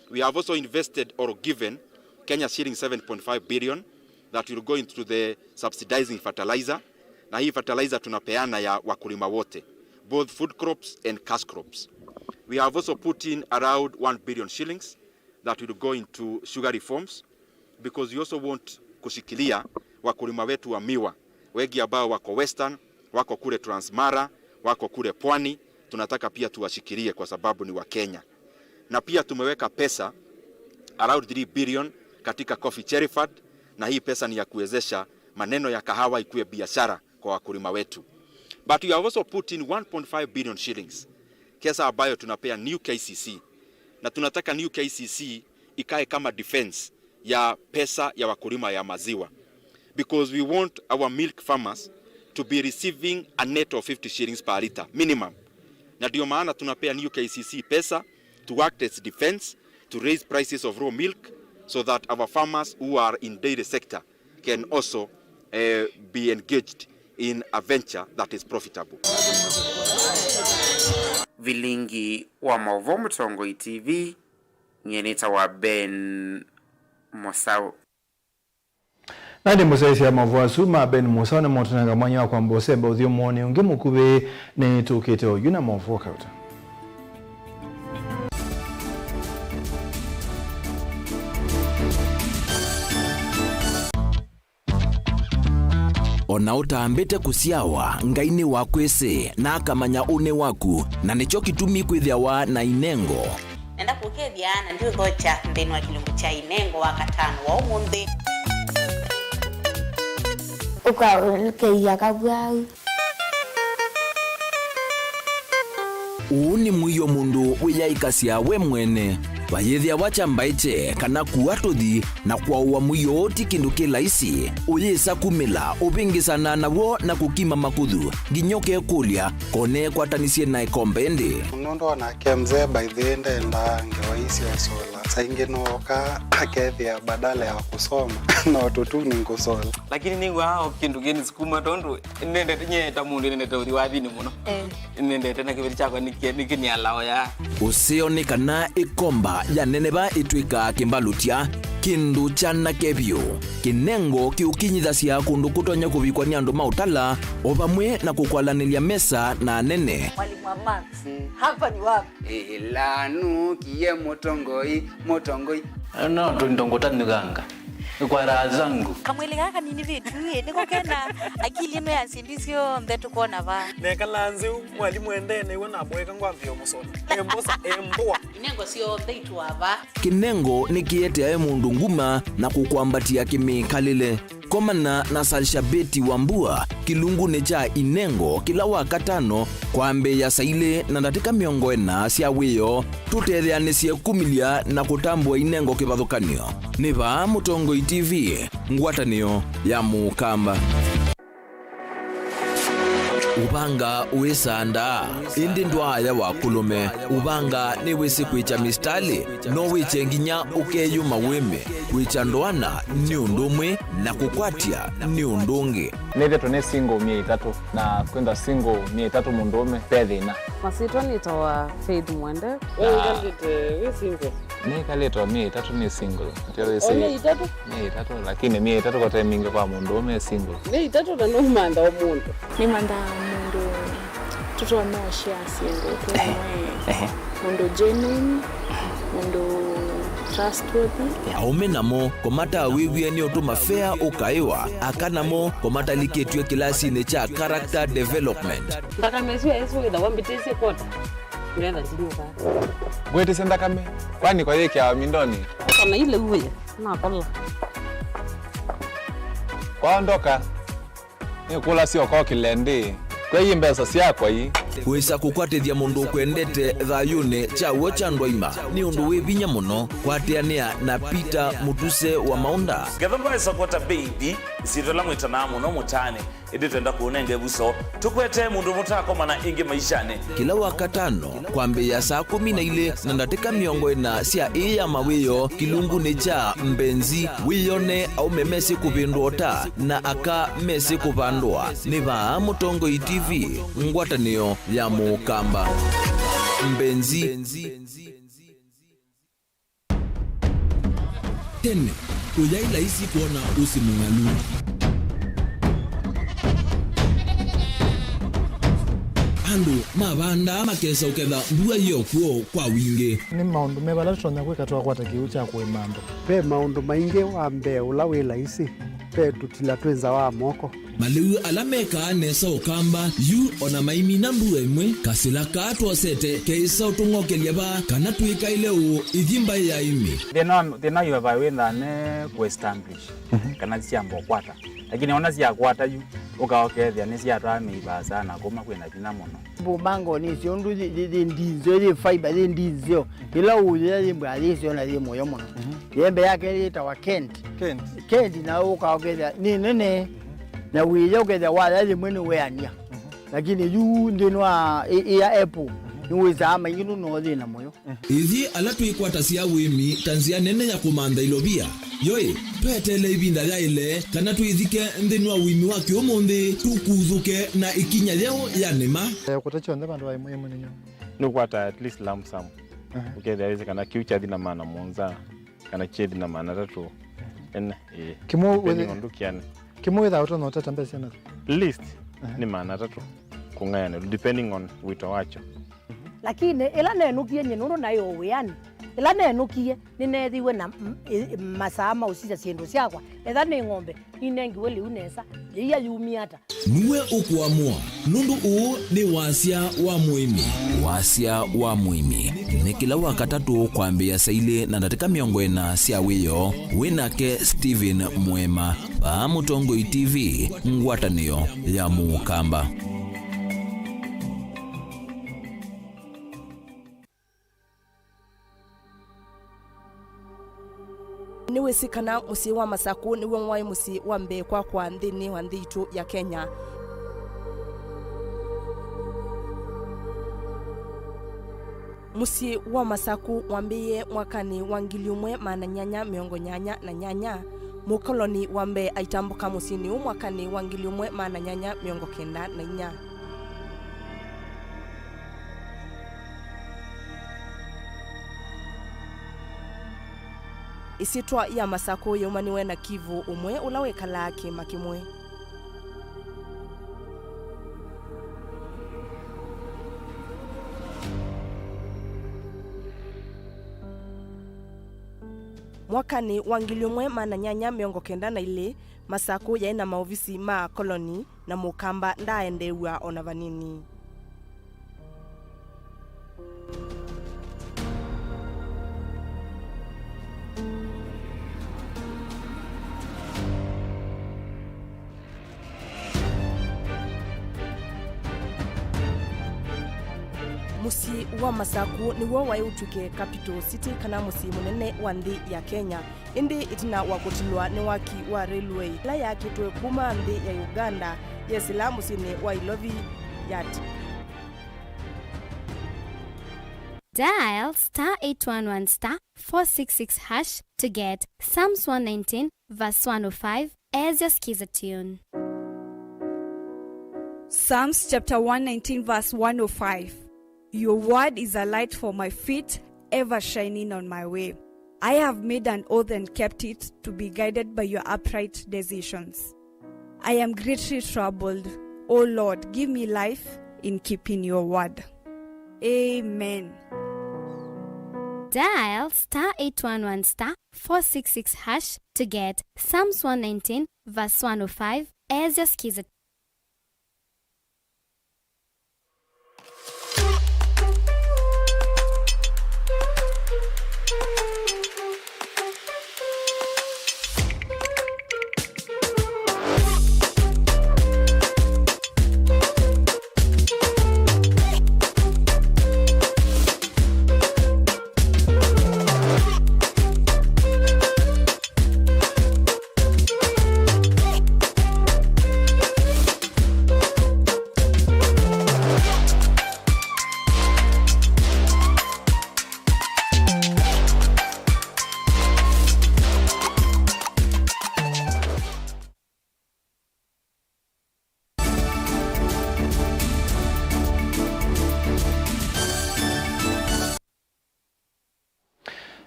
We have also invested or given Kenya shilling 7.5 billion that will go into the subsidizing fertilizer. Na hii fertilizer tunapeana ya wakulima wote, both food crops and cash crops. We have also put in around 1 billion shillings that will go into sugar reforms because we also want kushikilia wakulima wetu wa miwa wengi ambao wako Western, wako kule Transmara, wako kule Pwani. Tunataka pia tuwashikilie kwa sababu ni wa Kenya. Na pia tumeweka pesa around 3 billion katika Coffee Cherry Fund, na hii pesa ni ya kuwezesha maneno ya kahawa ikuwe biashara kwa wakulima wetu. But we have also put in 1.5 billion shillings kesa ambayo tunapea New KCC, na tunataka New KCC ikae kama defense ya pesa ya wakulima ya maziwa because we want our milk farmers to be receiving a net of 50 shillings per liter minimum. Na ndio maana tunapea New KCC pesa to act as defense to raise prices of raw milk so that our farmers who are in dairy sector can also be engaged in a venture that is profitable. Vilingi wa Mauvo Mutongoi TV nyenita wa Ben Mosau. Nadi musaisi ya Mauvo Suma Ben Mosau na motunanga mwanya wa kwa mbosemba udhio mwone unge mukube ni tukiteo yuna Mauvo kauta. Ona utambete kusiawa ngaini wakwese na akamanya une waku na nicho kitumi kwithiawa na inengo. Nenda kukethia na ndio gocha ndeni wa kilungu cha inengo wa katano wa umundi. Ukakeia kabwau. Uuni mwiyo mundu wiyaikasia we mwene wayethia wachambaiche kana kuatuthi na kwa uwa mwiyo ti kindu kilaisi uyisa kumila upingisana nawo na kukima makuthu nginyoke kulia kone kwatanisie na ikombendi nondo na kemze by the end enda ngewaisi osola sainge noka akethia badala ya kusoma na watoto ni kusola lakini ningu hao kindu geni sukuma tondu nende nyeta mundu nende tori wathini muno nende tena kibiri chako nikini alao ya usioni kana ikomba ya neneba itwika kimbalutia kindu chana kebyo kinengo kiukinyithasia kundu kutonya kubikwa ni andu mautala obamwe na kukwalanilia mesa na nene. Mwalimu wa Max hapa ni wapi? Lanu kiye motongoi no tu ndongota niganga kwa raha zangu. Kamwili kaka nini vitu niko kena akili ino yansindisio mbetu kuona ba nekalanzi mwalimu endene wona mweka ngwambio musoni embosa embwa inengo sio mbeitu aba Kinengo ni kiete ya mundu nguma na kukwambatia kimikalile komana na Salshabeti Wambua kilungu necha inengo kila wakatano kwambe ya saile na ndatika miongo ena sia wiyo tutetheanisye kumilia na kutambua inengo kivathukanio niva Mutongoi TV ngwatanio ya Mukamba. Ubanga uisanda indi ndwaya wa kulume ubanga ni wisi kwicha mistali no wiche nginya ukeyuma wime kwicha ndwana ni undumwe na kukwatia ni undungi neve tone single 300 na kwenda single 300 mundume pedhina masito nitoa Faith Mwende we single ni kaleto 300 ni single ndio ise 300 lakini 300 kwa time mingi kwa mundume single 300 na no manda omuntu ni manda mundu tuto no share single tumwe mundu genuine mundu trustworthy aume namo komata wiwie ni otuma fair ukaiwa akanamo komata liketwe kilasi ne cha character development ndaka mesu yesu ida wambitese kota nenda tinuka gwete senda kame kwani kwa yeke ya mindoni kana ile uwe na kola kwaondoka ni kula sio kwa kilende kwa hii mbesa siakwa hii wisa kukwatithia mundu kwendete thayune cha wocha ndwaima ni undu wivinya muno kwatiania na Peter Mutuse wa Maunda gathamba isokota baby sitola mwitana muno mutane iditenda kuonenge buso tukwete mundu mutako mana ingi maishane kila wakatano kwambe ya saa 12 na ndatika miongo ena sia iya mawiyo kilungu ni cha mbenzi wiyone au memesi kuvindota na aka mesi kuvandwa niva Mutongoi TV ngwatanio ya Mukamba mbenzi tene uyaila isi kuona usimungalu andu mabanda makesa uketha mbua hiyo kuo kwa wingi ni maundu mebala tutonya kwika twakwata kiu cha kuimando pe maundu maingi wambe ula wila isi pe tutila twenza wa moko maliu alameka nesa ukamba yu ona maimi na mbua imwe kasila katwa sete keisa utungokelia ba kana tuika ile u ithimba ya imi thina yu vawitha ne kuestablish kana ciambo kwata lakini ona cia kwata yu ukaokethia ni cia twamiiba sana kuma kwina thina muno bubango ni ciondu ndizo ri fiber ri ndizo ila uya ri mbali cio na ri moyo muno yembe yake ri tawa Kent na ukaokethia ni nene na wiyo ukethia wala ri mwene weania lakini yu ndinwa ya Apple niweza ama yinu no ri na moyo ithi ala twikwata cia wimi tanzia nene ya kumanda ilobia yoi twetele ibinda ya ile kana twithike ndinwa wimi wa kiomonde tukuthuke na ikinya leo ya nema kutacho nda bandu wa moyo munenyo ni kwata at least lump sum ukethia hizi kana kiucha dina maana monza kana chedi na maana tatu en kimo ndukiane kimo witha uto no tata mbese na list ni maana tatu kungayana depending on wito wacho lakini ila nenukie nyenuru nayo wiani ila nenukie ninethiwe na masama usija ciendu ciakwa etha ni ng'ombe inengiwe liu nesa iya yumiata niwe ukuamua nundu uu ni wasia wa muimi ni kila wakatatu kwambia saile na ndatika miongo ena sia wiyo winake Steven Mwema pa Mutongoi TV ngwatanio ya Mukamba niwe sikana musi wa Masaku niwe mwai musi wa mbekwa kwa nthini wa nthitu ya Kenya musi wa Masaku wambiye mwakani wa 1888 mukoloni wambe aitambuka musini mwakani wa 1894 isitwa ya Masaku yumaniwe na Kivu umwe ula wekala kima kimwe mwakani wa 1992 Masaku yaina maofisi ma koloni na Mukamba ndaendewa ona vanini. Musi wa Masaku ni wo wai utuke capital city kana musi munene wa nthi ya Kenya. Indi itina wakutilwa ni waki wa railway la yake tuwe kuma nthi ya Uganda yesila musini wa Ilovi yati. Dial *811*466# to get Psalms 119 verse 105 as your skiza tune. Psalms chapter 119 verse 105. Your word is a light for my feet, ever shining on my way. I have made an oath and kept it, to be guided by your upright decisions. I am greatly troubled. O Lord, give me life in keeping your word. Amen. Dial *811*466# to get Psalms 119 verse 105 as your skiza.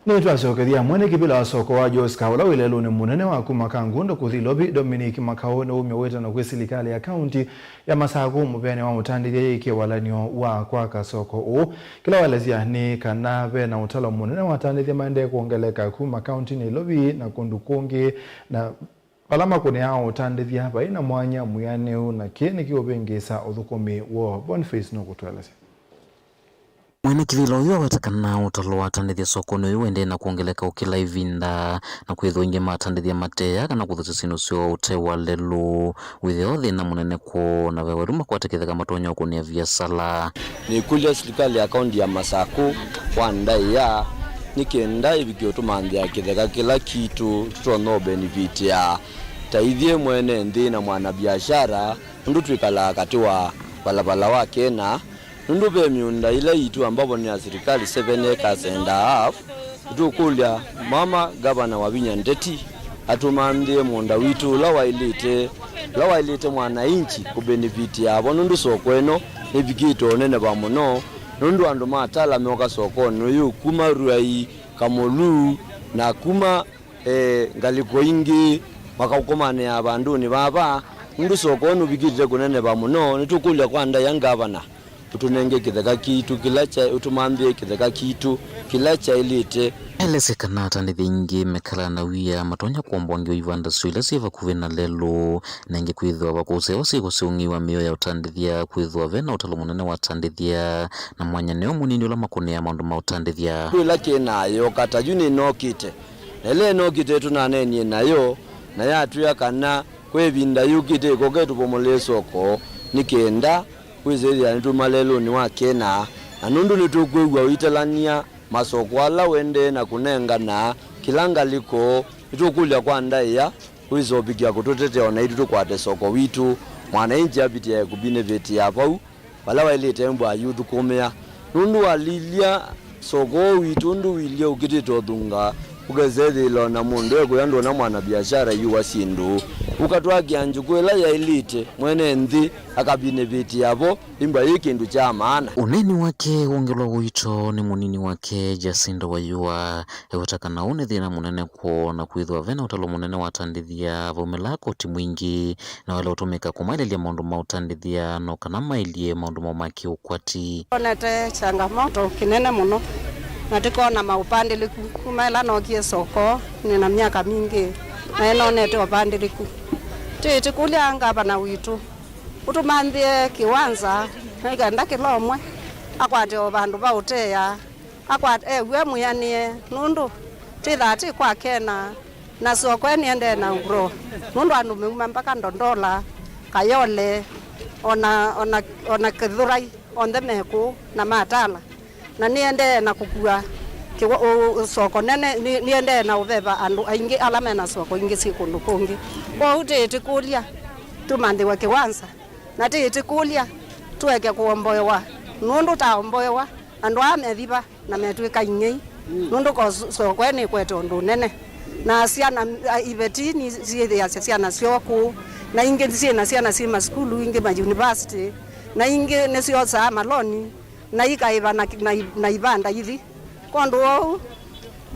Nitwacokeria mwene kibila wa soko wa Jos Kaula wilelo ni munene wa kumakangundo kuthilobi Dominic Makao na umya weta na kwe serikali ya kaunti ya Masaku mupene wa mutandithia iki walanio wa kwa kasoko u kila walezia ni kanabe na utalo munene wa tandithia maende kuongeleka kuma kaunti ni lobi na kundukungi na palama kune hao utandithia hapa ina mwanya muyaneu na kieni kiobengesa uthukumi wa Boniface no kutuelezea. Mwene kivilo uyo watakana utalo watandithia sokono uyo wende na kuongeleka ukila ivinda na kwitho inge matandithia matea kana kuthutisino sio utewa lelu witheothi na munene ko na weweruma kwateketheka matonya ukunia biasala ni kulia serikali ya kaunti ya Masaku wandai ya nikenda ibikio tumanthia kitheka kila kitu tutono benefit ya taithie mwene nthi na mwana biashara ndu twikala kati wa balabala wake na ndu be miunda ile itu ambapo ni ya serikali 7 acres and a half tukulia mama gavana wa Vinya Ndeti atumambie munda witu la wailite mwana inchi ku benefit yabo ndu sokweno nibikito nene bamuno nundu andu matala meoka sokono yu kuma ruai kamolu na kuma ngaliko ingi makaukomane abandu ni baba ndu sokono bikite kunene bamuno nitukulia kwanda ya gavana utunenge kitheka kitu kilacha utumambie kitheka kitu kilacha ilite elese kanata ndi thingi mekala na wia matonya kuombwangi ivanda suila siva kuvena lelo nenge kwithwa bakuse osiko siungiwa mio ya utandithia kwithwa vena utalo munene wa utandithia na mwanya neo munini ula makone ya maundu ma utandithia kwila kinayo kata juni nokite nele nokite tunanenie nayo na yatu ya kana kwevinda yukite koketu pomole soko nikenda kwizeli anitumalelo ni wakena anundu nitukwegwa witalania masoko ala wende na kunenga na kilanga liko itukulia kwa ndaya kwizobikia kututetea ona itu tukwate soko witu mwana inji abiti ya kubine veti yapau wala wailete mbwa yudu komea nundu walilia soko witu ndu wilia ukitito thunga ugezeli lo na mundu ekuyando na mwana biashara yuwa sindu ukatwaki anjukwela ya ilite mwene nthi akabine viti yapo imba yikindu cha maana uneni wake wongelwa wito ni munini wake Jacinda Wayua ewatakana une thina munene ko na kwithwa vena utalo munene watandithia vomelako ti mwingi na wale utumika kumailelia maundu ma utandithia no kana mailie maundu ma maki ukwati onete changamoto kinene muno na tikona maupandiliku kumaila nokie soko nina miaka mingi na enonete upandiliku tikulia ngapa na witu utumanthie kiwanza naikenda kilomwe akwate bandu bauteya akwate we muyanie nundu tithati kwa kena na soko niende na ngro nundu andu meuma mpaka Ndondola Kayole ona Kithurai onthe meku na Matala na niende na kukua soko nene niende na ubeba andu aingi ala mena soko ingi sikundu kungi kwa utete kulia tumandhiwa kiwanza na tete kulia tuweke kuomboewa nundu taomboewa andu amethiba na metwika ingei nundu ko soko ni kwete undu nene na ciana ibetini ciithia ciana cioku na ingi ciana cima skulu ingi ma university na ingi nicio saa maloni na ikaiva na ibanda hivi kondu wao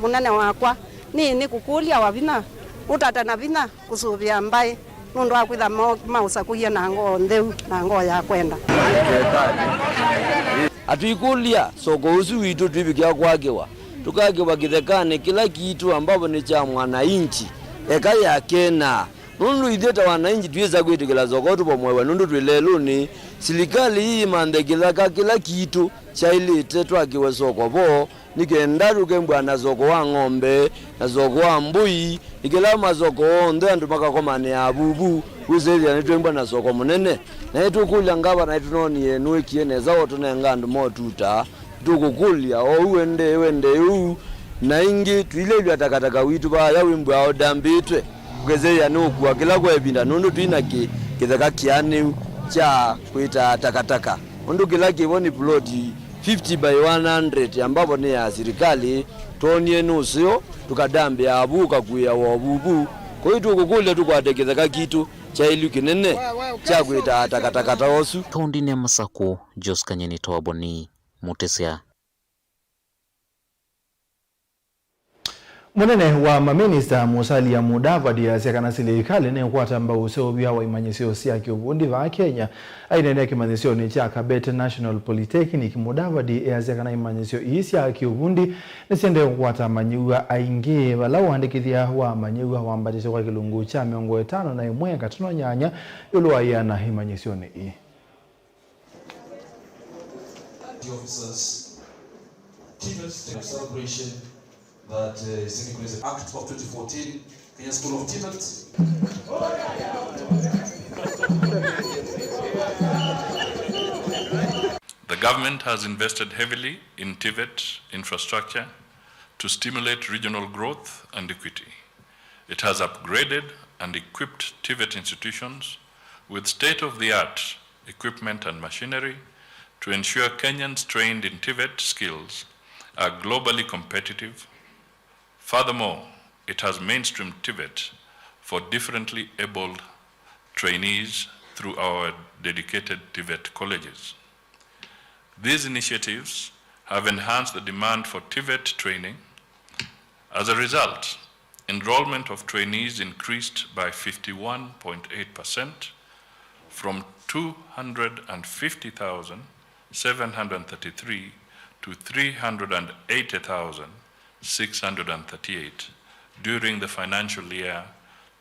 munene wakwa ni kukulia wavina utata na vina kusuvia mbai nundu akwitha mausa kuya na ngoo ntheu na ngoo ya kwenda atuikulia soko usu witu tuivikia kwakewa tukakewa kithekane kila kitu ambapo ni cha mwananchi eka ya kena nundu itheta wananchi tuweza kwitikila soko tupo mwewe nundu twileluni serikali hii mandekilaka kila kitu cha ilite twakiwe soko bo nikenda tukembwa na soko wa ng'ombe na soko wa mbui ikila masoko onde andu makakomane abubu uzeria nitwembwa na soko munene na tukulia ngaba na tunoni yenu ikieneza wotu na ngandu motuta tukukulia uende u na ingi twilelwa takataka witu ba ya wimbwa odambitwe kugezeya nuku kila kwebinda nundu twinaki kithaka kiani cha kuita takataka nundu kila kiboni ploti 50 by 100 ambapo ni ya serikali tonie nusio tukadambia abuka kuya wabubu kwa hiyo tukukule tukwatekeza kitu cha ilu kinene cha kuita takataka taosu kaundini ya Masako. Jos Kanyeni Tawaboni, Mutesia. Munene wa maminista Musalia Mudavadi asiakana serikali ne kwatamba useobya wa imanyisio sia kiobundi va Kenya ainene kimanyisio ni cha Kabete National Polytechnic. Mudavadi asiakana imanyisio isia kiobundi nisende kwata manyuga ainge bala wandikithia wa manyuga wambatise kwa kilungu cha 50 na imwe katuno nyanya yulwa yana imanyisio ni the officers TVET celebration that is in the Act of 2014, Kenya School of TVET. The government has invested heavily in TVET infrastructure to stimulate regional growth and equity. It has upgraded and equipped TVET institutions with state-of-the-art equipment and machinery to ensure Kenyans trained in TVET skills are globally competitive. Furthermore, it has mainstreamed TVET for differently abled trainees through our dedicated TVET colleges. These initiatives have enhanced the demand for TVET training. As a result, enrollment of trainees increased by 51.8% from 250,733 to 380,638 during the financial year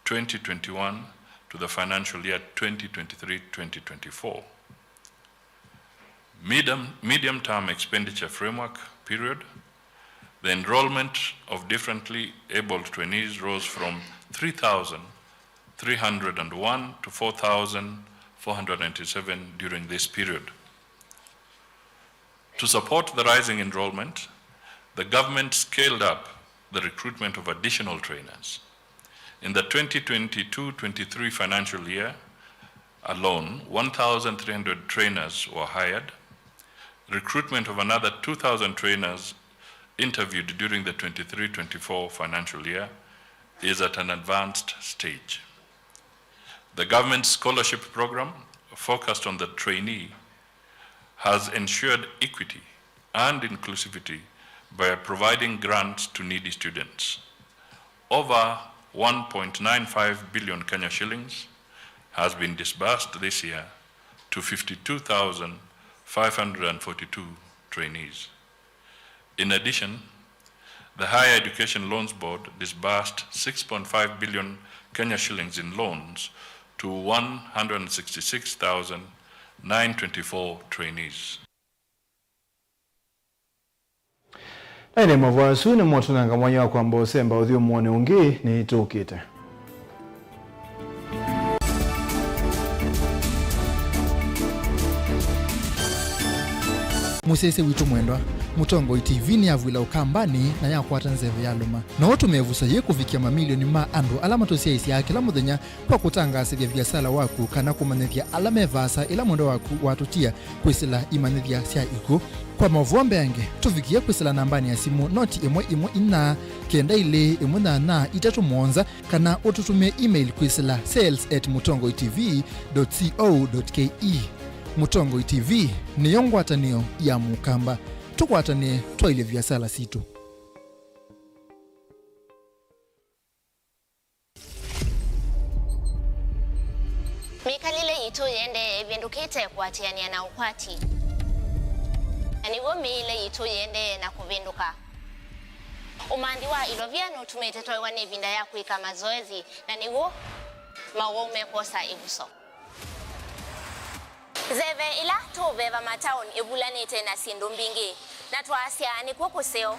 2021 to the financial year 2023-2024. Medium-term expenditure framework period, the enrollment of differently abled trainees rose from 3,301 to 4,497 during this period. To support the rising enrollment, the government scaled up the recruitment of additional trainers. In the 2022-23 financial year alone, 1,300 trainers were hired. Recruitment of another 2,000 trainers interviewed during the 23-24 financial year is at an advanced stage. The government's scholarship program, focused on the trainee, has ensured equity and inclusivity by providing grants to needy students. Over 1.95 billion Kenya shillings has been disbursed this year to 52,542 trainees. In addition, the Higher Education Loans Board disbursed 6.5 billion Kenya shillings in loans to 166,924 trainees. Ene mwasu ni mwotu nanga mwanya kwa mbosemba udhiyo mwone ungi ni tukite. Musese witu mwendwa Mutongo TV ni avwila ukambani na yakwata nzeve yaluma na watu mevusa ye kuvikia mamilioni ma andu alama tosia isi ya kila muthenya kwa kutangasa vya biasala waku kana kumanethia alame vasa ila mwendo waku watutia kwisila imanethia sia iku kwa mavuombe yange tuvikia kwisila nambani ya simu noti imwe ina kenda ile imwe na itatu mwonza kana ututumia email kwisila sales@mutongoitv.co.ke. Mutongo TV ni yongwatanio ya mukamba tukwatanie twaile vyasala situ. Mikalile itu yende vindukite kuatiania na ukwati. Aniwo miile itu yende na kuvinduka. Umandiwa iloviano tumetetoa wane vinda ya kuika mazoezi na niwo mawome kosa ibuso. Zeve ila toveva mataon ebulanete na sindumbingi na tuasia ni kukuseo.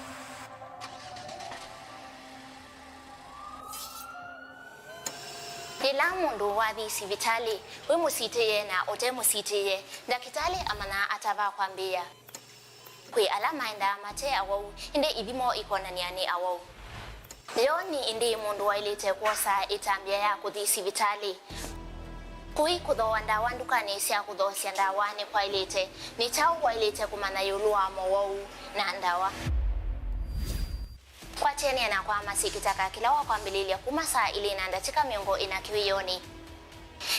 Ila mundu wadhi sivitali we musiteye na ote musiteye dakitali amana atava kwambia kwe alama enda mate awau inde idimo ikona niani awau leo ni indi mundu wailete kosa itambia ya kudhi sivitali kui kudhoanda wandukani sia kudhosia ndawane kwa ilete ni chao kwa ilete kumana yulua mwau na ndawa kwa tene na kwa masikitaka kilawa kwa mbililia kumasa ili inaandatika miongo inakiwiyoni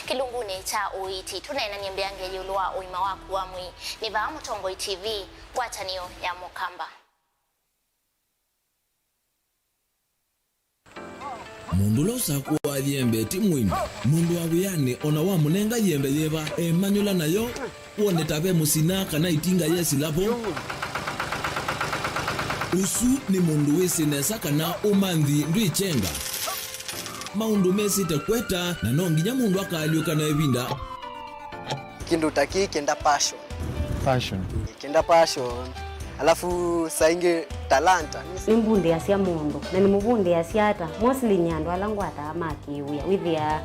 kilungune cha uiti tunaina niambiange yulua uima waku wa mwi ni vaa Mutongo TV watanio ya mukamba. Mundu losa kuwa yembe timwini mundu awiyane ona wa munenga yembe yeba emanyula nayo wone tabe musina kana itinga yesi lapo usu ni mundu wesinesa kana umanthi ndwichenga maundu mesite kweta na nonginya mundu akaliuka na ebinda kindu taki kenda passion alafu sainge talanta nimbundi asia mundu na nimubundi asiata mostly nyandu alangwata amakiuya withia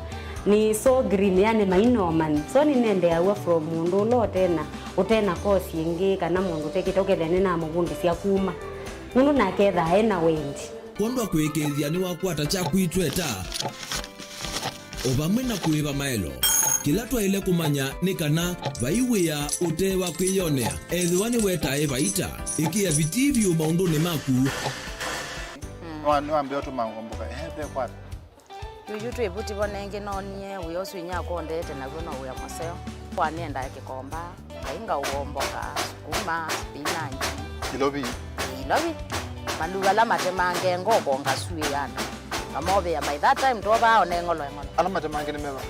ni so green yani mainoman so ni nende awa from mundu lo tena utena kosi ingi kana mundu tekitokele na mubundi sia kuma mundu naketha ena wendi kondo kwekethia ni wakwata cha kuitweta obamwena kuiva maelo kila twaile kumanya ni kana vaiwia utewa kwiyonea ethiwani wetae vaita ikia vitivyo maunduni maku niwambia otu mangomboka pe kwata yutu ebuti bonenge nonye uyosu inyako ndete na gono uya moseo kwanenda kikomba kainga uomboka sukuma spinach ilobi maluga la matemange ngoko ngasue yana amobe by that time toba onengolo ala matemange nimeva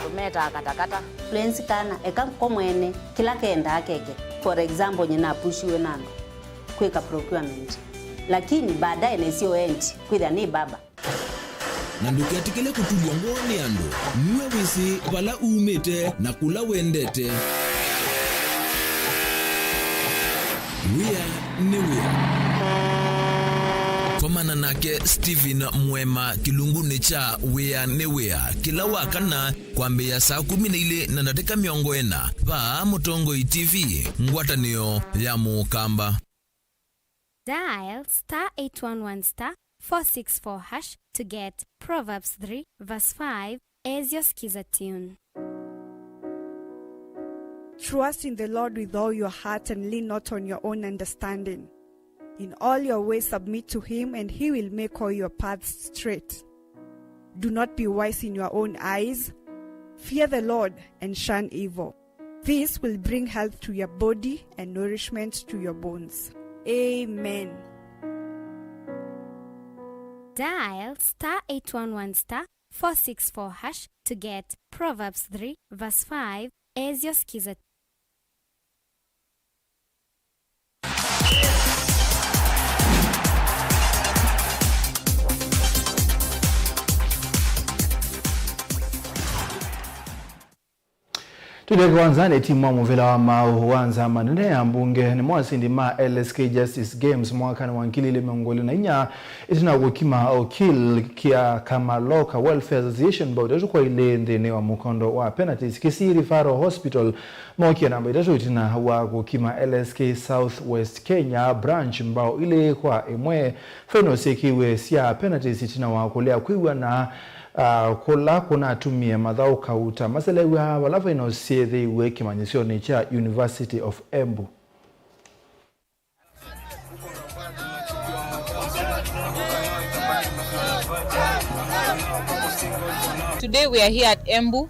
tumeta katakata fluency kana eka komwene kila kenda akeke for example nyina pushiwe nando kweka procurement lakini baadaye nesio end kwitha ni baba na nduketikele kutulwa ngoni ando niwe wisi bala umete na kula wendete Komana nake Steven Mwema kilunguni cha wea newea kila wakana kwambia saa 12 na nateka miongo ena vaa Mutongo TV ngwatanio ya mukamba. Dial *811*464# to get Proverbs 3 verse 5 as your skiza tune. Trust in the Lord with all your heart and lean not on your own understanding. In all your ways submit to him, and he will make all your paths straight. Do not be wise in your own eyes. Fear the Lord and shun evil. This will bring health to your body and nourishment to your bones. Amen. Dial *811*464# to get Proverbs 3 verse 5 as your skiza. Tude kwanza ni timu wa muvila wa Mau wanza manene ya mbunge ni mwasindi ma LSK Justice Games mwaka na wankilile miongoli na inya itina wukima okil kia Kamaloka Welfare Association board etu kwa ile ndene wa mukondo wa penalties Kisiri Faro Hospital mwakia namba itatu itina wa wukima LSK South West Kenya branch mbao ile kwa imwe feno sekiwe siya penalties itina wa kulea kuiwa na kola kuna tumie madhao kauta masala ya walafa inosethe iwe kimanyisio ni cha University of Embu. Today we are here at Embu.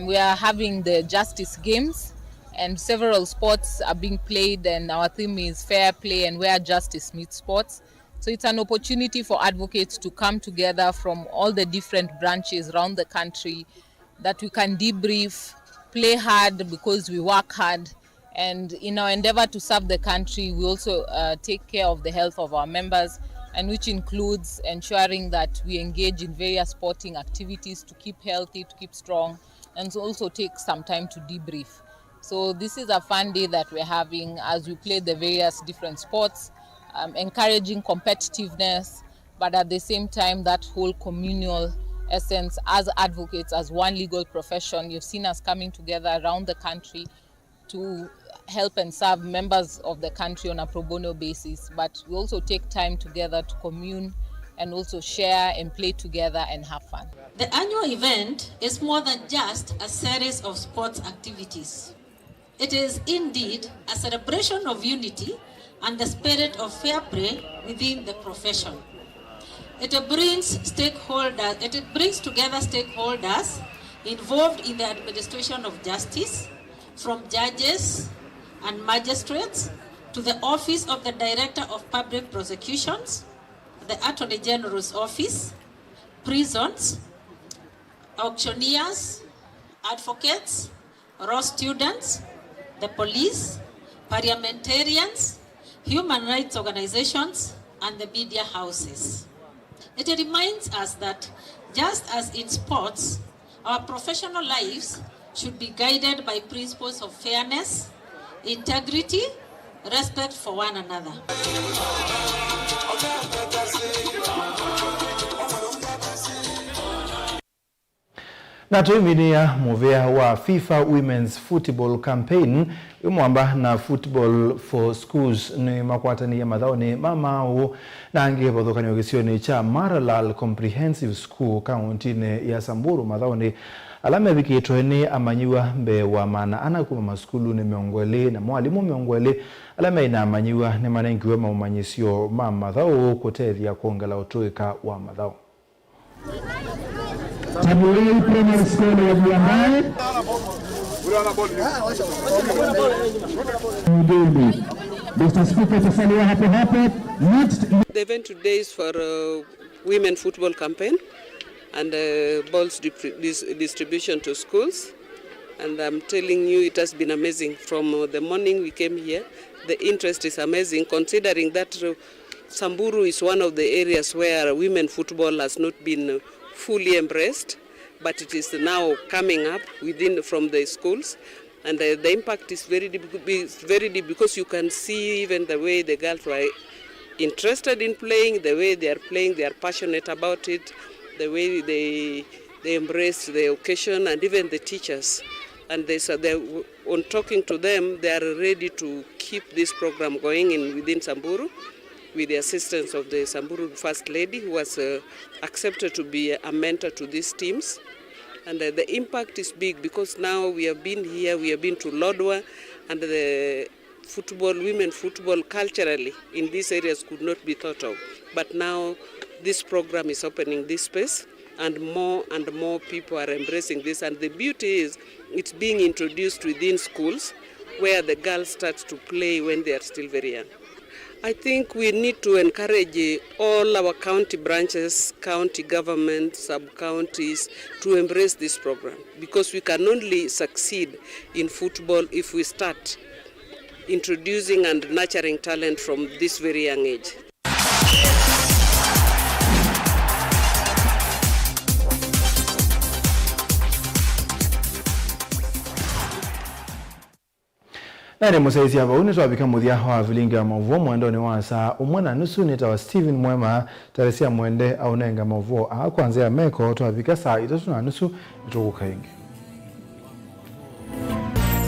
We are having the Justice Games and several sports are being played, and our theme is fair play and where justice meets sports. So it's an opportunity for advocates to come together from all the different branches around the country, that we can debrief, play hard because we work hard, and in our endeavor to serve the country, we also take care of the health of our members, and which includes ensuring that we engage in various sporting activities to keep healthy, to keep strong, and also take some time to debrief. So this is a fun day that we're having as we play the various different sports. Encouraging competitiveness, but at the same time that whole communal essence as advocates, as one legal profession. You've seen us coming together around the country to help and serve members of the country on a pro bono basis, but we also take time together to commune and also share and play together and have fun. The annual event is more than just a series of sports activities. It is indeed a celebration of unity and the spirit of fair play within the profession. It brings together stakeholders involved in the administration of justice, from judges and magistrates to the Office of the Director of Public Prosecutions, the Attorney General's Office, prisons, auctioneers, advocates, law students, the police, parliamentarians, human rights organizations, and the media houses. It reminds us that just as in sports, our professional lives should be guided by principles of fairness, integrity, respect for one another. Na tuiminia muvea wa FIFA Women's Football Campaign umwamba na Football for Schools ni makwatani ya madhao ni mamao na ange bodhokani wakisioni cha Maralal Comprehensive School kauntine ya Samburu madhao ni alame wiki itoeni amanyiwa mbe wa maana ana kuma maskulu ni miongwele na mwalimu miongwele alame ina amanyiwa ni manengiwe maumanyisio madhao kotethi ya kuongela utoeka wa madhao. Tabulei Primary School ya Viambaye. Mr. Speaker, tasalia hapo. Next. The event today is for women football campaign and balls distribution to schools. And I'm telling you, it has been amazing. From the morning we came here, the interest is amazing, considering that Samburu is one of the areas where women football has not been fully embraced, but it is now coming up from the schools, and the impact is very deep because you can see even the way the girls were interested in playing, the way they are playing, they are passionate about it, the way they embrace the occasion, and even the teachers. And on talking to them, they are ready to keep this program going within Samburu, with the assistance of the Samburu First Lady, who was accepted to be a mentor to these teams. And the impact is big because now we have been here, we have been to Lodwar, and the women football culturally in these areas could not be thought of. But now this program is opening this space, and more people are embracing this. And the beauty is it's being introduced within schools where the girls start to play when they are still very young. I think we need to encourage all our county branches, county government, sub-counties to embrace this program, because we can only succeed in football if we start introducing and nurturing talent from this very young age. Ene musaisi hapa une twabika muthia wa vilinga mavuo mwendo ni wasa umwana nusu nita wa Steven Mwema taresia mwende au nenga mavuo akwanzia meko twabika saa 3:30 tukukaingi.